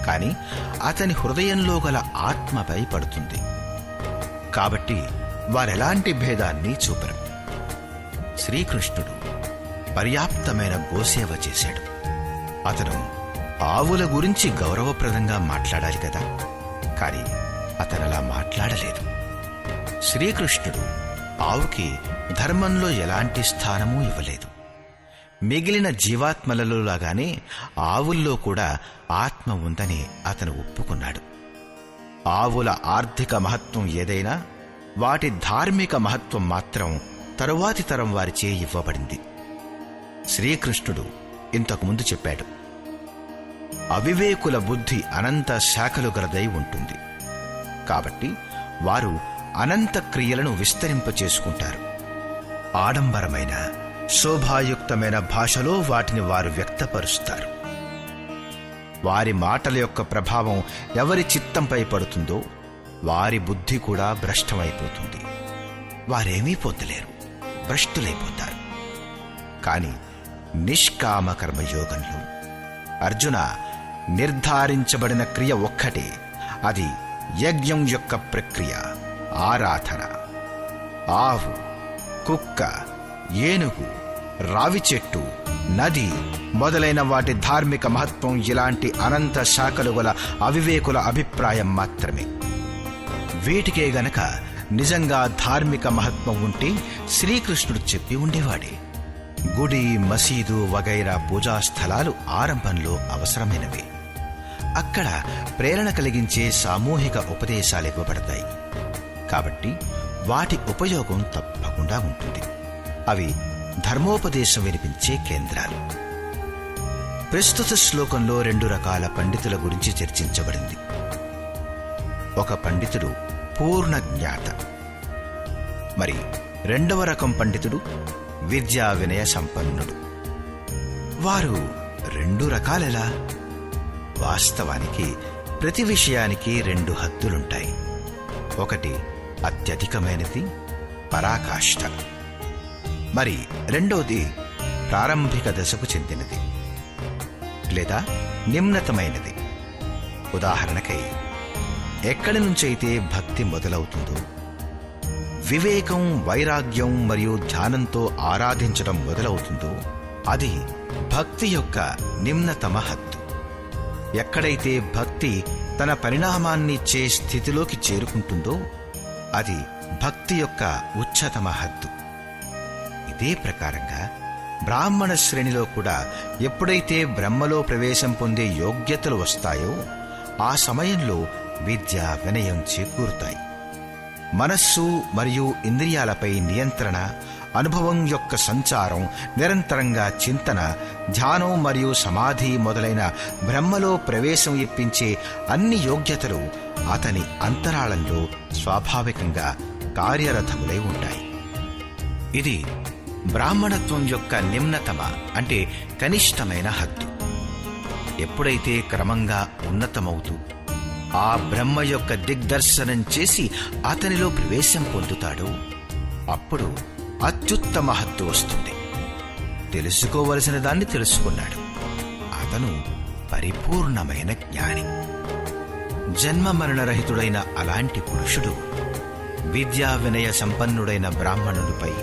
కాని అతని హృదయంలో గల ఆత్మపై పడుతుంది. కాబట్టి వారెలాంటి భేదాన్ని చూపరు. శ్రీకృష్ణుడు పర్యాప్తమైన గోసేవ చేశాడు. అతను ఆవుల గురించి గౌరవప్రదంగా మాట్లాడాలి కదా, కాని అతనలా మాట్లాడలేదు. శ్రీకృష్ణుడు ఆవుకి ధర్మంలో ఎలాంటి స్థానమూ ఇవ్వలేదు. మిగిలిన జీవాత్మలలో లాగానే ఆవుల్లో కూడా ఆత్మ ఉందని అతను ఒప్పుకున్నాడు. ఆవుల ఆర్థిక మహత్వం ఏదైనా, వాటి ధార్మిక మహత్వం మాత్రం తరువాతి తరం వారిచే ఇవ్వబడింది. శ్రీకృష్ణుడు ఇంతకుముందు చెప్పాడు, అవివేకుల బుద్ధి అనంత శాఖలు గలదై ఉంటుంది. కాబట్టి వారు అనంత క్రియలను విస్తరింపచేసుకుంటారు. ఆడంబరమైన, శోభాయుక్తమైన భాషలో వాటిని వారు వ్యక్తపరుస్తారు. వారి మాటల యొక్క ప్రభావం ఎవరి చిత్తంపై పడుతుందో వారి బుద్ధి కూడా భ్రష్టమైపోతుంది. వారేమీ పొందలేరు, భ్రష్టులైపోతారు. కాని నిష్కామ కర్మయోగంలో అర్జున, నిర్ధారించబడిన క్రియ ఒక్కటే, అది యజ్ఞం యొక్క ప్రక్రియ, ఆరాధన. ఆవు, కుక్క, ఏనుగు, రావి చెట్టు, నది మొదలైన వాటి ధార్మిక మహత్వం ఇలాంటి అనంత శాఖలు గల అవివేకుల అభిప్రాయం మాత్రమే. వీటికే గనక నిజంగా ధార్మిక మహత్వం ఉంటే శ్రీకృష్ణుడు చెప్పి ఉండేవాడే. గుడి, మసీదు వగైరా పూజా స్థలాలు ఆరంభంలో అవసరమైనవే. అక్కడ ప్రేరణ కలిగించే సామూహిక ఉపదేశాలు ఇవ్వబడతాయి. కాబట్టి వాటి ఉపయోగం తప్పకుండా ఉంటుంది. అవి ధర్మోపదేశం వినిపించే కేంద్రాలు. ప్రస్తుత శ్లోకంలో 2 రకాల పండితుల గురించి చర్చించబడింది. ఒక పండితుడు పూర్ణ జ్ఞాత, మరి 2వ రకం పండితుడు విద్యా వినయ సంపన్నుడు. వారు 2 రకాలెలా? వాస్తవానికి ప్రతి విషయానికి 2 హద్దులుంటాయి. ఒకటి అత్యధికమైనది, పరాకాష్ఠ. మరి రెండోది ప్రారంభిక దశకు చెందినది లేదా నిమ్నతమైనది. ఉదాహరణకై, ఎక్కడి నుంచైతే భక్తి మొదలవుతుందో, వివేకం, వైరాగ్యం మరియు ధ్యానంతో ఆరాధించడం మొదలవుతుందో, అది భక్తి యొక్క నిమ్నతమ హద్దు. ఎక్కడైతే భక్తి తన పరిణామాన్నిచ్చే స్థితిలోకి చేరుకుంటుందో, అది భక్తి యొక్క ఉచ్చతమ హద్దు. ఇదే ప్రకారంగా బ్రాహ్మణ శ్రేణిలో కూడా ఎప్పుడైతే బ్రహ్మలో ప్రవేశం పొందే యోగ్యతలు వస్తాయో, ఆ సమయంలో విద్య, వినయం చేకూరుతాయి. మనస్సు మరియు ఇంద్రియాలపై నియంత్రణ, అనుభవం యొక్క సంచారం, నిరంతరంగా చింతన, ధ్యానం మరియు సమాధి మొదలైన బ్రహ్మలో ప్రవేశం ఇప్పించే అన్ని యోగ్యతలు అతని అంతరాళంలో స్వాభావికంగా కార్యరథములై ఉంటాయి. ఇది బ్రాహ్మణత్వం యొక్క నిమ్నతమ అంటే కనిష్టమైన హద్దు. ఎప్పుడైతే క్రమంగా ఉన్నతమవుతూ ఆ బ్రహ్మ యొక్క దిగ్దర్శనం చేసి అతనిలో ప్రవేశం పొందుతాడో, అప్పుడు అత్యుత్తమ హద్దు వస్తుంది. తెలుసుకోవలసిన దాన్ని తెలుసుకున్నాడు. అతను పరిపూర్ణమైన జ్ఞాని. జన్మ మరణరహితుడైన అలాంటి పురుషుడు విద్యా వినయ సంపన్నుడైన బ్రాహ్మణుడిపై,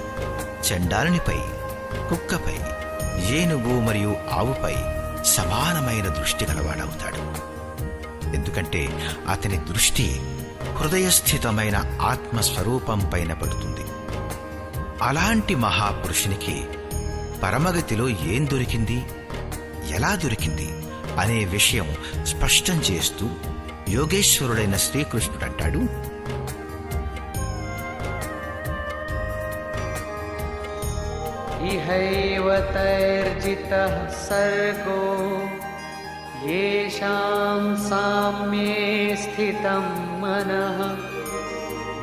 చండాలునిపై, కుక్కపై, ఏనుగు మరియు ఆవుపై సమానమైన దృష్టి గలవాడవుతాడు. ఎందుకంటే అతని దృష్టి హృదయస్థితమైన ఆత్మస్వరూపం పైన పడుతుంది. అలాంటి మహాపురుషునికి పరమగతిలో ఏం దొరికింది, ఎలా దొరికింది అనే విషయం స్పష్టం చేస్తూ యోగేశ్వరుడైన శ్రీకృష్ణుడంటాడు, इहैव तैर्जितः सर्गो येषां साम्ये स्थितं मनः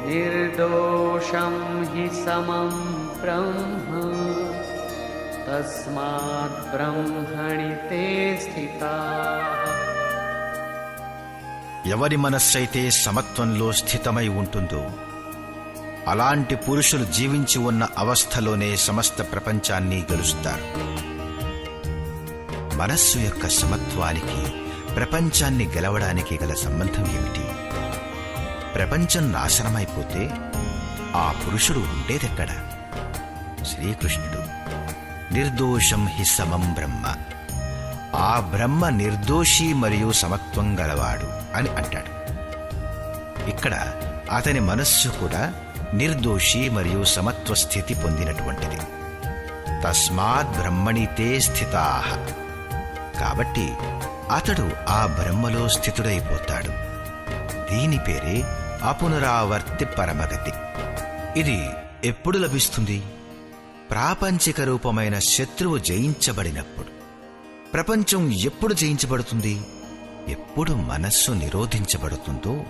निर्दोषं हि समं ब्रह्म तस्मात् ब्रह्मणि ते స్థితాః. ఎవరి మనస్సైతే సమత్వంలో స్థితమై ఉంటుందో అలాంటి పురుషులు జీవించి ఉన్న అవస్థలోనే సమస్త ప్రపంచాన్ని గెలుస్తారు. మనస్సు యొక్క సమత్వానికి ప్రపంచాన్ని గెలవడానికి గల సంబంధం ఏమిటి? ప్రపంచం నాశనమైపోతే ఆ పురుషుడు ఉండేదెక్కడ? శ్రీకృష్ణుడు నిర్దోషం హి సమం బ్రహ్మ, ఆ బ్రహ్మ నిర్దోషి మరియు సమత్వం గలవాడు అని అంటాడు. ఇక్కడ అతని మనస్సు కూడా నిర్దోషి మరియు సమత్వ స్థితి పొందినటువంటిది. తస్మాత్ బ్రహ్మణితే స్థితాః, కాబట్టి అతడు ఆ బ్రహ్మలో స్థితుడైపోతాడు. దీని పేరే అపునరావర్తి పరమగతి. ఇది ఎప్పుడు లభిస్తుంది? ప్రాపంచిక రూపమైన శత్రువు జయించబడినప్పుడు. ప్రపంచం ఎప్పుడు జయించబడుతుంది? ఎప్పుడు మనస్సు నిరోధించబడుతుందో,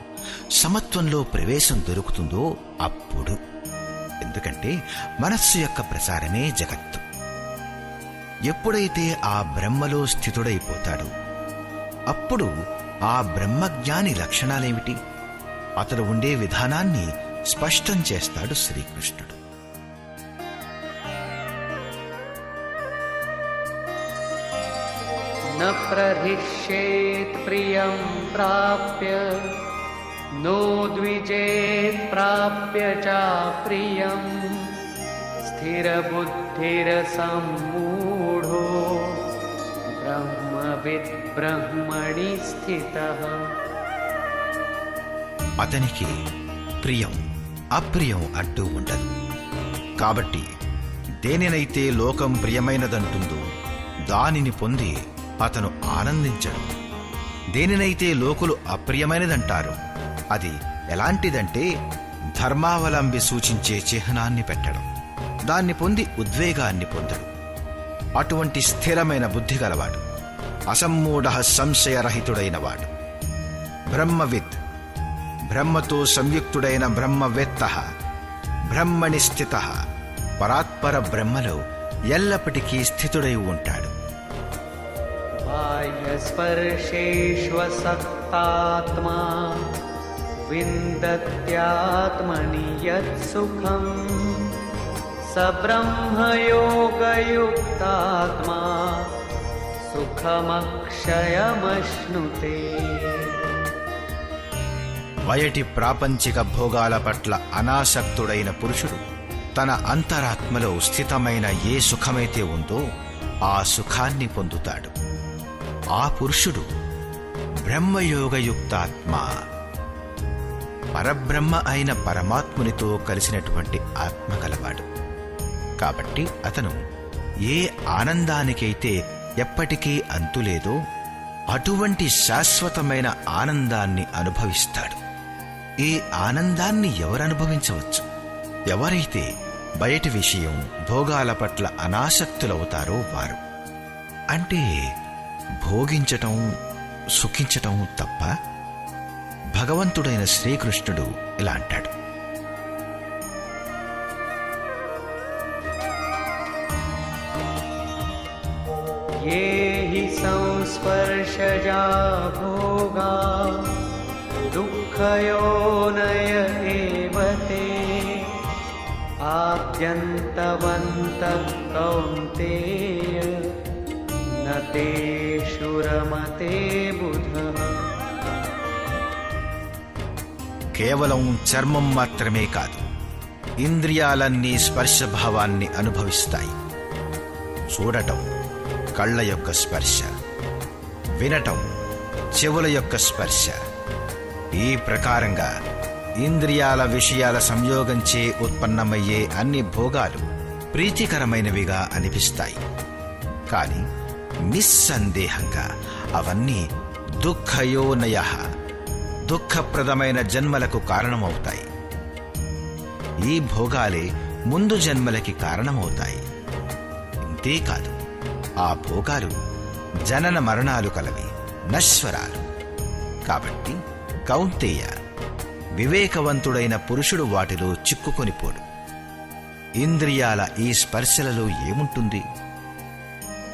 సమత్వంలో ప్రవేశం దొరుకుతుందో అప్పుడు. ఎందుకంటే మనస్సు యొక్క ప్రసారమే జగత్తు. ఎప్పుడైతే ఆ బ్రహ్మలో స్థితుడైపోతాడో అప్పుడు ఆ బ్రహ్మజ్ఞాని లక్షణాలేమిటి? అతడు ఉండే విధానాన్ని స్పష్టం చేస్తాడు శ్రీకృష్ణుడు. न प्रहिष्येत् प्रियं प्राप्य नो द्विजेत् प्राप्य च प्रियं स्थिरबुद्धिरसम्मूढो ब्रह्मविद् ब्रह्मणि स्थितः. అతనికి ప్రియం అప్రియం అంటూ ఉండదు. కాబట్టి దేనినైతే లోకం ప్రియమైనదంటుందో దానిని పొంది అతను ఆనందించడు. దేనినైతే లోకులు అప్రియమైనదంటారో అది ఎలాంటిదంటే ధర్మావలంబి సూచించే చిహ్నాన్ని పెట్టడం. దాన్ని పొంది ఉద్వేగాన్ని పొందడు. అటువంటి స్థిరమైన బుద్ధి గలవాడు, అసమ్మూఢ సంశయరహితుడైనవాడు. బ్రహ్మవిత్, బ్రహ్మతో సంయుక్తుడైన బ్రహ్మవేత్త, బ్రహ్మణి స్థిత, పరాత్పర బ్రహ్మలో ఎల్లప్పటికీ స్థితుడై ఉంటాడు. బాహ్యస్పర్శేష్వసక్తాత్మా విందత్యాత్మని యత్సుఖం స బ్రహ్మయోగయుక్తాత్మా సుఖమక్షయమశ్నుతే. బయటి ప్రాపంచిక భోగాల పట్ల అనాసక్తుడైన పురుషుడు తన అంతరాత్మలో స్థితమైన ఏ సుఖమైతే ఉందో ఆ సుఖాన్ని పొందుతాడు. ఆ పురుషుడు బ్రహ్మయోగయుక్తాత్మ, పరబ్రహ్మ అయిన పరమాత్మునితో కలిసినటువంటి ఆత్మ కలవాడు. కాబట్టి అతను ఏ ఆనందానికైతే ఎప్పటికీ అంతులేదో అటువంటి శాశ్వతమైన ఆనందాన్ని అనుభవిస్తాడు. ఈ ఆనందాన్ని ఎవరనుభవించవచ్చు? ఎవరైతే బయటి విషయం భోగాల పట్ల అనాసక్తులవుతారో వారు. అంటే భోగించటం సుఖించటం తప్ప? భగవంతుడైన శ్రీకృష్ణుడు ఇలా అంటాడు, ये हि संस्पर्शजा भोगा दुःखयोनय एव ते आद्यन्तवन्तः कौन्तेय न तेषु रमते बुधः. కేవలం చర్మం మాత్రమే కాదు, ఇంద్రియాలన్నీ స్పర్శభావాన్ని అనుభవిస్తాయి. చూడటం కళ్ళ యొక్క స్పర్శ, వినటం చెవుల యొక్క స్పర్శ. ఈ ప్రకారంగా ఇంద్రియాల విషయాల సంయోగంచే ఉత్పన్నమయ్యే అన్ని భోగాలు ప్రీతికరమైనవిగా అనిపిస్తాయి. కాని నిస్సందేహంగా అవన్నీ దుఃఖయోనయ, దుఃఖప్రదమైన జన్మలకు కారణమవుతాయి. ఈ భోగాలే ముందు జన్మలకి కారణమవుతాయి. అంతేకాదు ఆ భోగాలు జనన మరణాలు కలవి, నశ్వరాలు. కాబట్టి కౌంతేయ, వివేకవంతుడైన పురుషుడు వాటిలో చిక్కుకొనిపోడు. ఇంద్రియాల ఈ స్పర్శలలో ఏముంటుంది?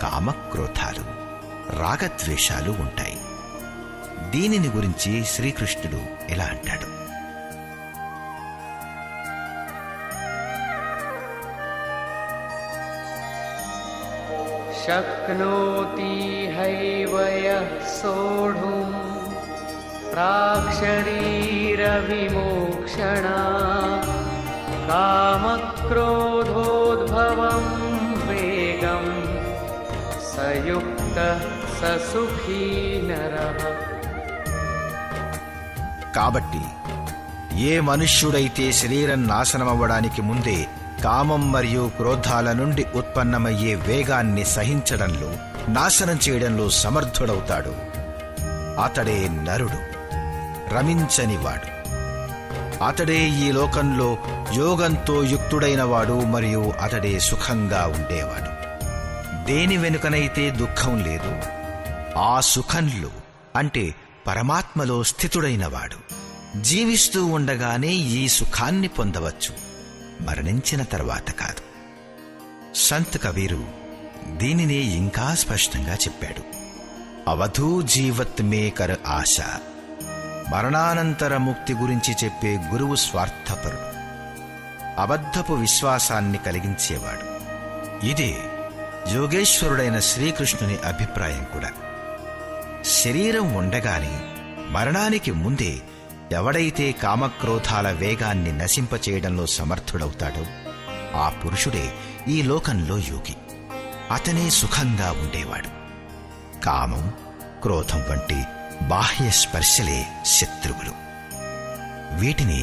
కామక్రోధాలు, రాగద్వేషాలు ఉంటాయి. దీనిని గురించి శ్రీకృష్ణుడు ఇలా అంటాడు: शक्नोति हैव यः सोढुं प्राक्शरीरविमोक्षणात् कामक्रोधोद्भवं वेगं स युक्तः स सुखी नरः. కాబట్టి ఏ మనుష్యుడైతే శరీరం నాశనమవ్వడానికి ముందే కామం మరియు క్రోధాల నుండి ఉత్పన్నమయ్యే వేగాన్ని సహించడంలో, నాశనం చేయడంలో సమర్థుడవుతాడు, అతడే నరుడు, రమించనివాడు. అతడే ఈ లోకంలో యోగంతో యుక్తుడైనవాడు మరియు అతడే సుఖంగా ఉండేవాడు. దేని వెనుకనైతే దుఃఖం లేదు, ఆ సుఖంలో అంటే పరమాత్మలో స్థితుడైనవాడు. జీవిస్తూ ఉండగానే ఈ సుఖాన్ని పొందవచ్చు, మరణించిన తర్వాత కాదు. సంత్ కబీరు దీనినే ఇంకా స్పష్టంగా చెప్పాడు: అవధూ జీవత్ మే కర్ ఆశ. మరణానంతర ముక్తి గురించి చెప్పే గురువు స్వార్థపరుడు, అబద్ధపు విశ్వాసాన్ని కలిగించేవాడు. ఇదే యోగేశ్వరుడైన శ్రీకృష్ణుని అభిప్రాయం కూడా. శరీరం ఉండగానే, మరణానికి ముందే ఎవడైతే కామక్రోధాల వేగాన్ని నశింపచేయడంలో సమర్థుడవుతాడో ఆ పురుషుడే ఈ లోకంలో యోగి. అతనే సుఖంగా ఉండేవాడు. కామం, క్రోధం వంటి బాహ్య స్పర్శలే శత్రువులు. వీటిని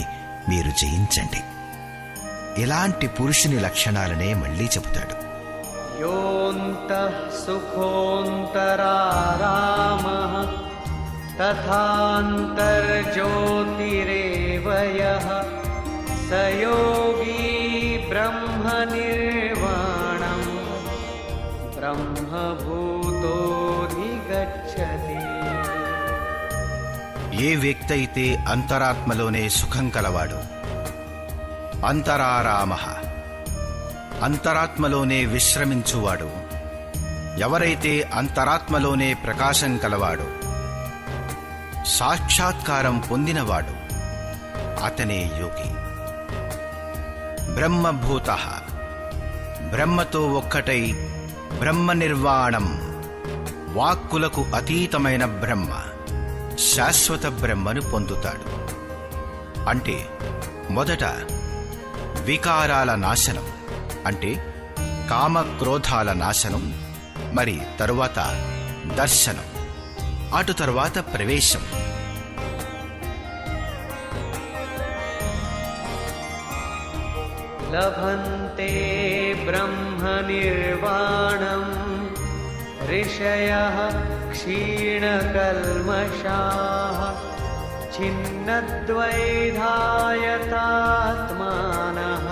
మీరు జయించండి. ఇలాంటి పురుషుని లక్షణాలనే మళ్లీ చెబుతాడు: योऽन्तः सुखोऽन्तरारामः तथान्तर्ज्योतिरेव यः स योगी ब्रह्मनिर्वाणं ब्रह्मभूतोऽधिगच्छति. ఏ వ్యక్తి అయితే అంతరాత్మలోనే సుఖం కలవాడు, అంతరారామః అంతరాత్మలోనే విశ్రమించువాడు, ఎవరైతే అంతరాత్మలోనే ప్రకాశం కలవాడు, సాక్షాత్కారం పొందినవాడు, అతనే యోగి. బ్రహ్మభూతః బ్రహ్మతో ఒక్కటై బ్రహ్మ నిర్వాణం వాక్కులకు అతీతమైన బ్రహ్మ, శాశ్వత బ్రహ్మను పొందుతాడు. అంటే మొదట వికారాల నాశనం, అంటే కామక్రోధాల నాశనం, మరి తరువాత దర్శనం, అటు తరువాత ప్రవేశం. లభంతే బ్రహ్మనిర్వాణం ఋషయః క్షీణకల్మషాః ఛిన్నద్వైధాయతాత్మానః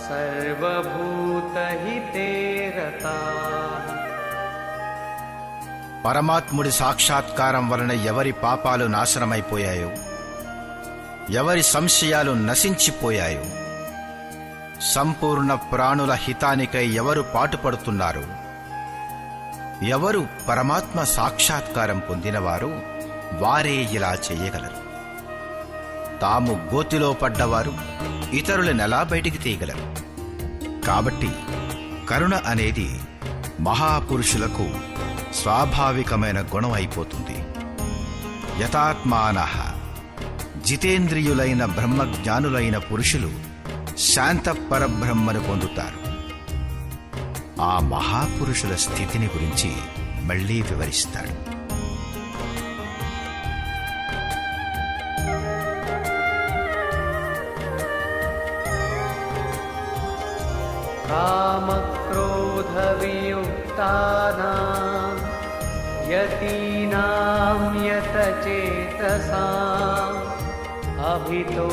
సర్వభూతహితే రతాః. పరమాత్ముడి సాక్షాత్కారం వలన ఎవరి పాపాలు నాశనమైపోయాయో, ఎవరి సంశయాలు నశించిపోయాయో, సంపూర్ణ ప్రాణుల హితానికై ఎవరు పాటుపడుతున్నారో, ఎవరు పరమాత్మ సాక్షాత్కారం పొందినవారో వారే ఇలా చేయగలరు. తాము గోతిలో పడ్డవారు ఇతరులనెలా బయటికి తీయగలరు? కాబట్టి కరుణ అనేది మహాపురుషులకు స్వాభావికమైన గుణం అయిపోతుంది. యథాత్మానః జితేంద్రియులైన బ్రహ్మజ్ఞానులైన పురుషులు శాంత పరబ్రహ్మను పొందుతారు. ఆ మహాపురుషుల స్థితిని గురించి మళ్లీ వివరిస్తాడు. కామక్రోధవియుక్తానాం యతీనాం యతచేతసాం అభితో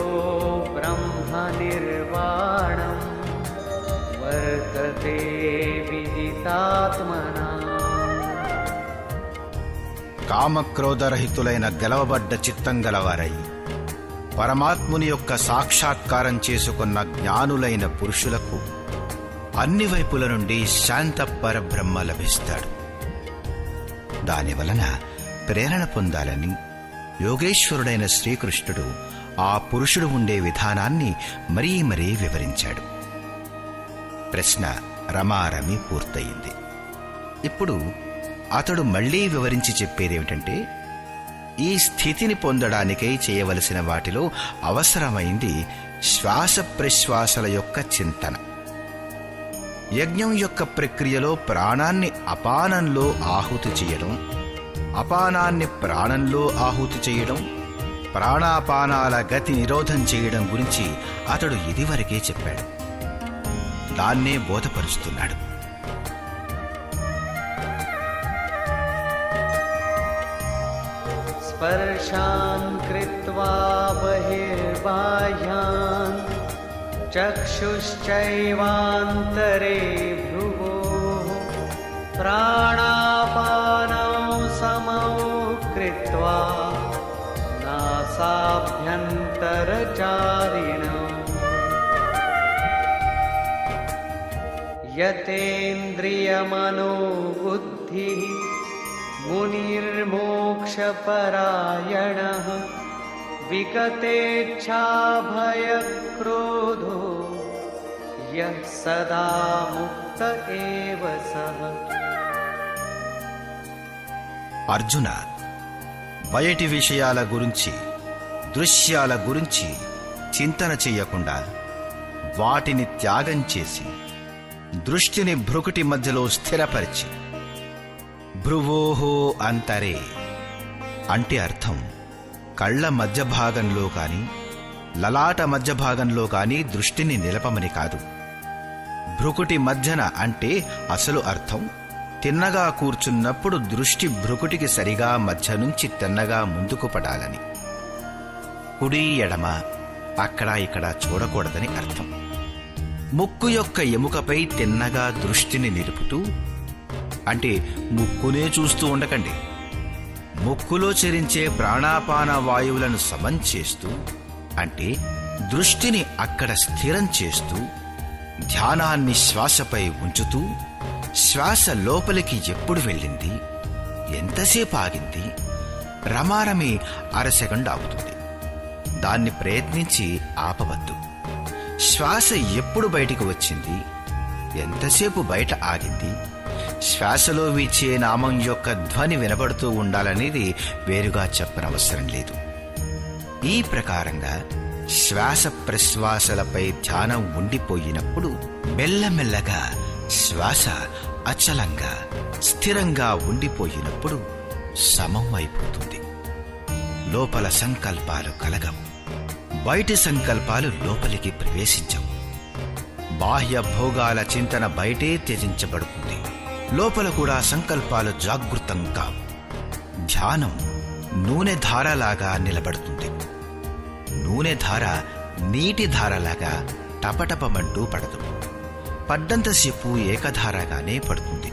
బ్రహ్మనిర్వాణం वर्तते विदितात्मना కామక్రోధరహితులైన గెలవబడ్డ చిత్తం గలవారై పరమాత్ముని యొక్క సాక్షాత్కారం చేసుకున్న జ్ఞానులైన పురుషులకు అన్ని వైపుల నుండి శాంత పరబ్రహ్మ లభిస్తాడు. దానివలన ప్రేరణ పొందాలని యోగేశ్వరుడైన శ్రీకృష్ణుడు ఆ పురుషుడు ఉండే విధానాన్ని మరీ మరీ వివరించాడు. ప్రశ్న రమారమి పూర్తయింది. ఇప్పుడు అతడు మళ్లీ వివరించి చెప్పేదేమిటంటే, ఈ స్థితిని పొందడానికై చేయవలసిన వాటిలో అవసరమైంది శ్వాస ప్రశ్వాసల యొక్క చింతన. యజ్ఞం యొక్క ప్రక్రియలో ప్రాణాన్ని అపానంలో ఆహుతి చేయడం, అపానాన్ని ప్రాణంలో ఆహుతి చేయడం, ప్రాణాపానాల గతి నిరోధం చేయడం గురించి అతడు ఇదివరకే చెప్పాడు. దాన్నే బోధపరుస్తున్నాడు. स्पर्शान् कृत्वा बहिर्बाह्यान् चक्षुश्चैवान्तरे भ्रुवोः प्राणापानौ समौ कृत्वा नासाभ्यन्तरचारिणम् यतेन्द्रियमनोबुद्धिः मुनिर्मोक्षपरायणः विगतेच्छाभयक्रोधो यः सदा मुक्त एव सः. అర్జున, బయటి విషయాల గురించి, దృశ్యాల గురించి చింతన చెయ్యకుండా వాటిని త్యాగం చేసి దృష్టిని భ్రుకుటి మధ్యలో స్థిరపరిచి, భ్రువోహో అంతరే అంటే అర్థం కళ్ల మధ్య భాగంలో కాని లలాట మధ్య భాగంలో కాని దృష్టిని నిలపమని కాదు. భ్రుకుటి మధ్యన అంటే అసలు అర్థం తిన్నగా కూర్చున్నప్పుడు దృష్టి భ్రుకుటికి సరిగా మధ్య నుంచి తిన్నగా ముందుకు పడాలని. కుడి ఎడమ అక్కడ ఇక్కడ చూడకూడదని అర్థం. ముక్కు యొక్క ఎముకపై తిన్నగా దృష్టిని నిలుపుతూ, అంటే ముక్కునే చూస్తూ ఉండకండి, ముక్కులో చరించే ప్రాణాపాన వాయువులను సమం చేస్తూ, అంటే దృష్టిని అక్కడ స్థిరం చేస్తూ, ధ్యానాన్ని శ్వాసపై ఉంచుతూ, శ్వాస లోపలికి ఎప్పుడు వెళ్ళింది, ఎంతసేపు ఆగింది, రమారమి అరసెకండ్ ఆగుతుంది. దాన్ని ప్రయత్నించి ఆపవద్దు. శ్వాస ఎప్పుడు బయటికి వచ్చింది, ఎంతసేపు బయట ఆగింది, శ్వాసలో వీచే నామం యొక్క ధ్వని వినబడుతూ ఉండాలనేది వేరుగా చెప్పనవసరం లేదు. ఈ ప్రకారంగా శ్వాస ప్రశ్వాసలపై ధ్యానం ఉండిపోయినప్పుడు మెల్లమెల్లగా శ్వాస అచలంగా స్థిరంగా ఉండిపోయినప్పుడు సమం అయిపోతుంది. లోపల సంకల్పాలు కలగవు, బయటి సంకల్పాలు లోపలికి ప్రవేశించవు. బాహ్య భోగాల చింతన బయటే త్యజించబడుతుంది. లోపల కూడా సంకల్పాలు జాగృతం కావు. ధ్యానం నూనె ధారలాగా నిలబడుతుంది. నూనె ధార నీటి ధారలాగా టపటపమంటూ పడదు. పడ్డంతసేపు ఏకధారగానే పడుతుంది.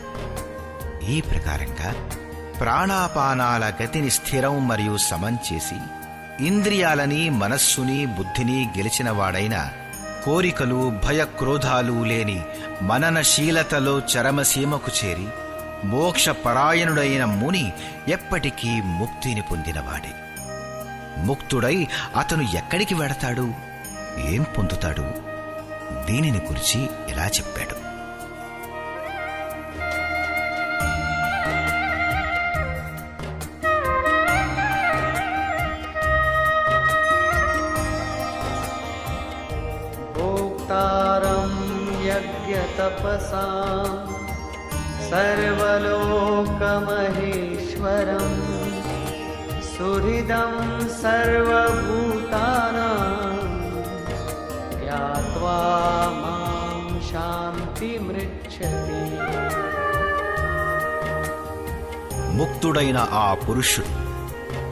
ఈ ప్రకారంగా ప్రాణాపానాల గతిని స్థిరం మరియు సమం చేసి ఇంద్రియాలని, మనస్సుని, బుద్ధిని గెలిచినవాడైన, కోరికలు, భయక్రోధాలు లేని మననశీలతలో చరమసీమకు చేరి మోక్షపరాయణుడైన ముని ఎప్పటికీ ముక్తిని పొందినవాడే. ముక్తుడై అతను ఎక్కడికి వెడతాడు, ఏం పొందుతాడు, దీనిని గురించి ఇలా చెప్పాడు. भोक्तारं यज्ञतपसां सर्वलोकमहेश्वरं सुहृदं सर्वभूतानां ज्ञात्वा मां शान्तिमृच्छति. ముక్తుడైన ఆ పురుషుడు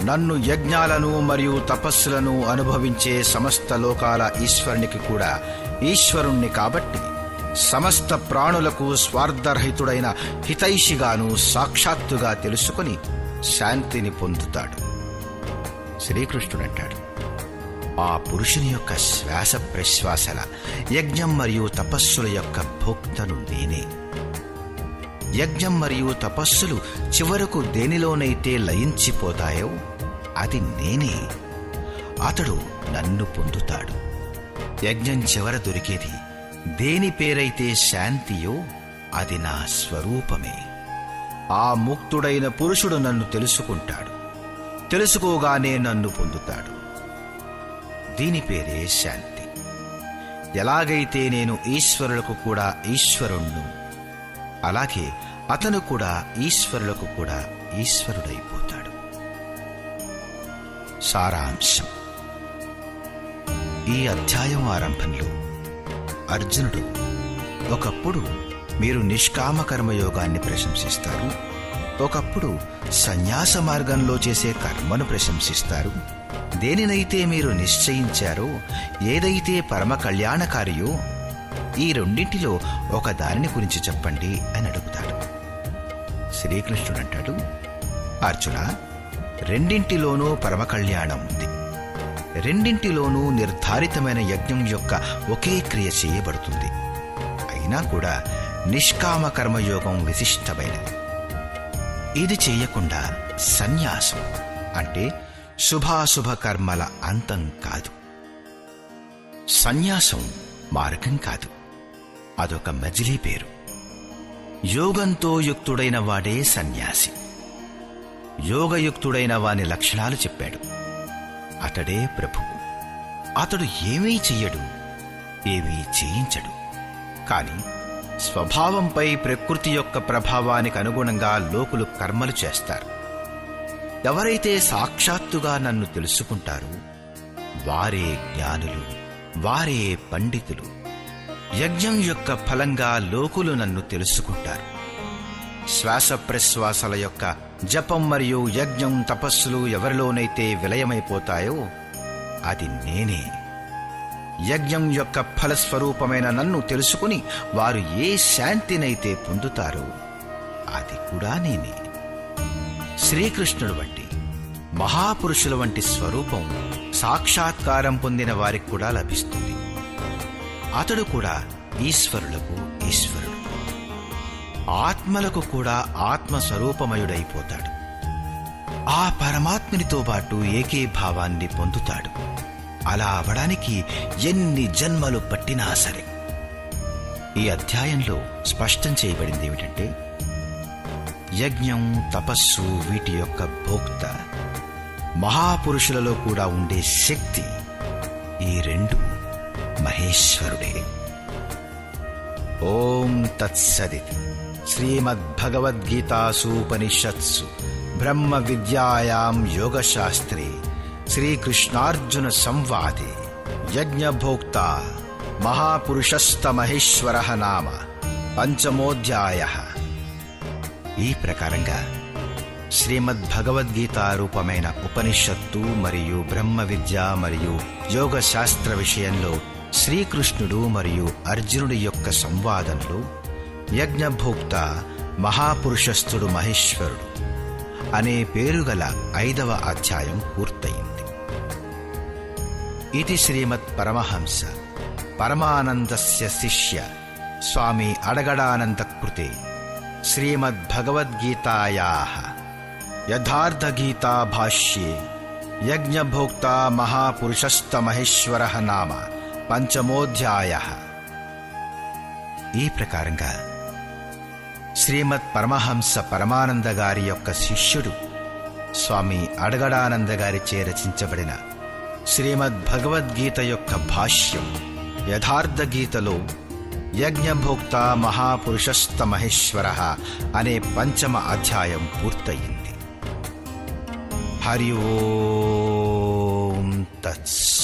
నన్ను యజ్ఞాలను మరియు తపస్సులను అనుభవించే సమస్త లోకాల ఈశ్వరునికి కూడా ఈశ్వరుణ్ణి కాబట్టి సమస్త ప్రాణులకు స్వార్థరహితుడైన హితైషిగాను సాక్షాత్తుగా తెలుసుకుని శాంతిని పొందుతాడు. శ్రీకృష్ణుడంటాడు, ఆ పురుషుని యొక్క శ్వాస ప్రశ్వాసల యజ్ఞం మరియు తపస్సుల యొక్క భోక్తను నేనే. యజ్ఞం మరియు తపస్సులు చివరకు దేనిలోనైతే లయించిపోతాయో అది నేనే. అతడు నన్ను పొందుతాడు. యజ్ఞం చివర దొరికేది దేని పేరైతే శాంతియో అది నా స్వరూపమే. ఆ ముక్తుడైన పురుషుడు నన్ను తెలుసుకుంటాడు. తెలుసుకోగానే నన్ను పొందుతాడు. దీని పేరే శాంతి. ఎలాగైతే నేను ఈశ్వరులకు కూడా ఈశ్వరుణ్ణు, అలాగే అతను కూడా ఈశ్వరులకు కూడా ఈశ్వరుడైపోతాడు. సారాంశం: ఈ అధ్యాయం ఆరంభంలో అర్జునుడు, ఒకప్పుడు మీరు నిష్కామ కర్మయోగాన్ని ప్రశంసిస్తారు, ఒకప్పుడు సన్యాస మార్గంలో చేసే కర్మను ప్రశంసిస్తారు. దేనినైతే మీరు నిశ్చయించారో, ఏదైతే పరమ కళ్యాణకారియో, ఈ రెండింటిలో ఒక దానిని గురించి చెప్పండి అని అడుగుతాడు. శ్రీకృష్ణుడంటాడు, అర్జున, రెండింటిలోనూ పరమ కళ్యాణం ఉంది. రెండింటిలోనూ నిర్ధారితమైన యజ్ఞం యొక్క ఒకే క్రియ చేయబడుతుంది. అయినా కూడా నిష్కామ కర్మయోగం విశిష్టమైనది. ఇది చేయకుండా సన్యాసం అంటే శుభాశుభ కర్మల అంతం కాదు. సన్యాసం మార్గం కాదు, అదొక మజిలీ పేరు. యోగంతో యుక్తుడైన వాడే సన్యాసి. యోగయుక్తుడైన వాని లక్షణాలు చెప్పాడు. అతడే ప్రభువు. అతడు ఏమీ చెయ్యడు, ఏమీ చేయించడు. కాని స్వభావంపై ప్రకృతి యొక్క ప్రభావానికి అనుగుణంగా లోకులు కర్మలు చేస్తారు. ఎవరైతే సాక్షాత్తుగా నన్ను తెలుసుకుంటారో వారే జ్ఞానులు, వారే పండితులు. యజ్ఞం యొక్క ఫలంగా లోకులు నన్ను తెలుసుకుంటారు. శ్వాస ప్రశ్వాసల యొక్క జపం మరియు యజ్ఞం తపస్సులు ఎవరిలోనైతే విలయమైపోతాయో అది నేనే. యజ్ఞం యొక్క ఫలస్వరూపమైన నన్ను తెలుసుకుని వారు ఏ శాంతినైతే పొందుతారో అది కూడా నేనే. శ్రీకృష్ణుడు వంటి మహాపురుషుల వంటి స్వరూపం సాక్షాత్కారం పొందిన వారికి కూడా లభిస్తుంది. అతడు కూడా ఈశ్వరులకు ఈశ్వరుడు, ఆత్మలకు కూడా ఆత్మస్వరూపమయుడైపోతాడు. ఆ పరమాత్మునితో పాటు ఏకీభావాన్ని పొందుతాడు. అలా అవడానికి ఎన్ని జన్మలు పట్టినా సరే. ఈ అధ్యాయంలో స్పష్టం చేయబడింది ఏమిటంటే, యజ్ఞం తపస్సు వీటి యొక్క భోక్త మహాపురుషులలో కూడా ఉండే శక్తి ఈ రెండు మహేశ్వరుడే. ఓం తత్సదితి. శ్రీమద్భగవద్గీతాసూపనిషత్సు బ్రహ్మ విద్యాయాం యోగశాస్త్రే శ్రీకృష్ణార్జున సంవాదే యజ్ఞభోక్త మహాపురుషస్తమహేశ్వరః నామ పంచమోధ్యాయః. ఈ ప్రకారంగా శ్రీమద్భగవద్గీత రూపమైన ఉపనిషత్తు మరియు బ్రహ్మ విద్య మరియు యోగ శాస్త్ర విషయంలో శ్రీకృష్ణుడు మరియు అర్జునుడి యొక్క సంవాదంలో యజ్ఞభోక్త మహాపురుషస్థుడు మహేశ్వరుడు అనే పేరుగల 5వ అధ్యాయం పూర్తయింది. ఇది శ్రీమత్ పరమహంస పరమానందస్య శిష్య స్వామి అడగడానంద కృతే శ్రీమద్భగవద్గీతాయాః యథార్థగీతా భాష్యే యజ్ఞభోక్త మహాపురుషస్తమహేశ్వరః నామ పంచమోధ్యాయః. ఈ ప్రకారంగా శ్రీమత్ పరమహంస పరమానంద గారి యొక్క శిష్యుడు స్వామి అడగడానంద గారిచే రచించబడిన శ్రీమద్భగవద్గీత యొక్క భాష్యం యథార్థ గీతలో యజ్ఞభోక్త మహాపురుషస్తమహేశ్వరః అనే 5వ అధ్యాయం పూర్తయింది. హరి ఓం తత్సత్.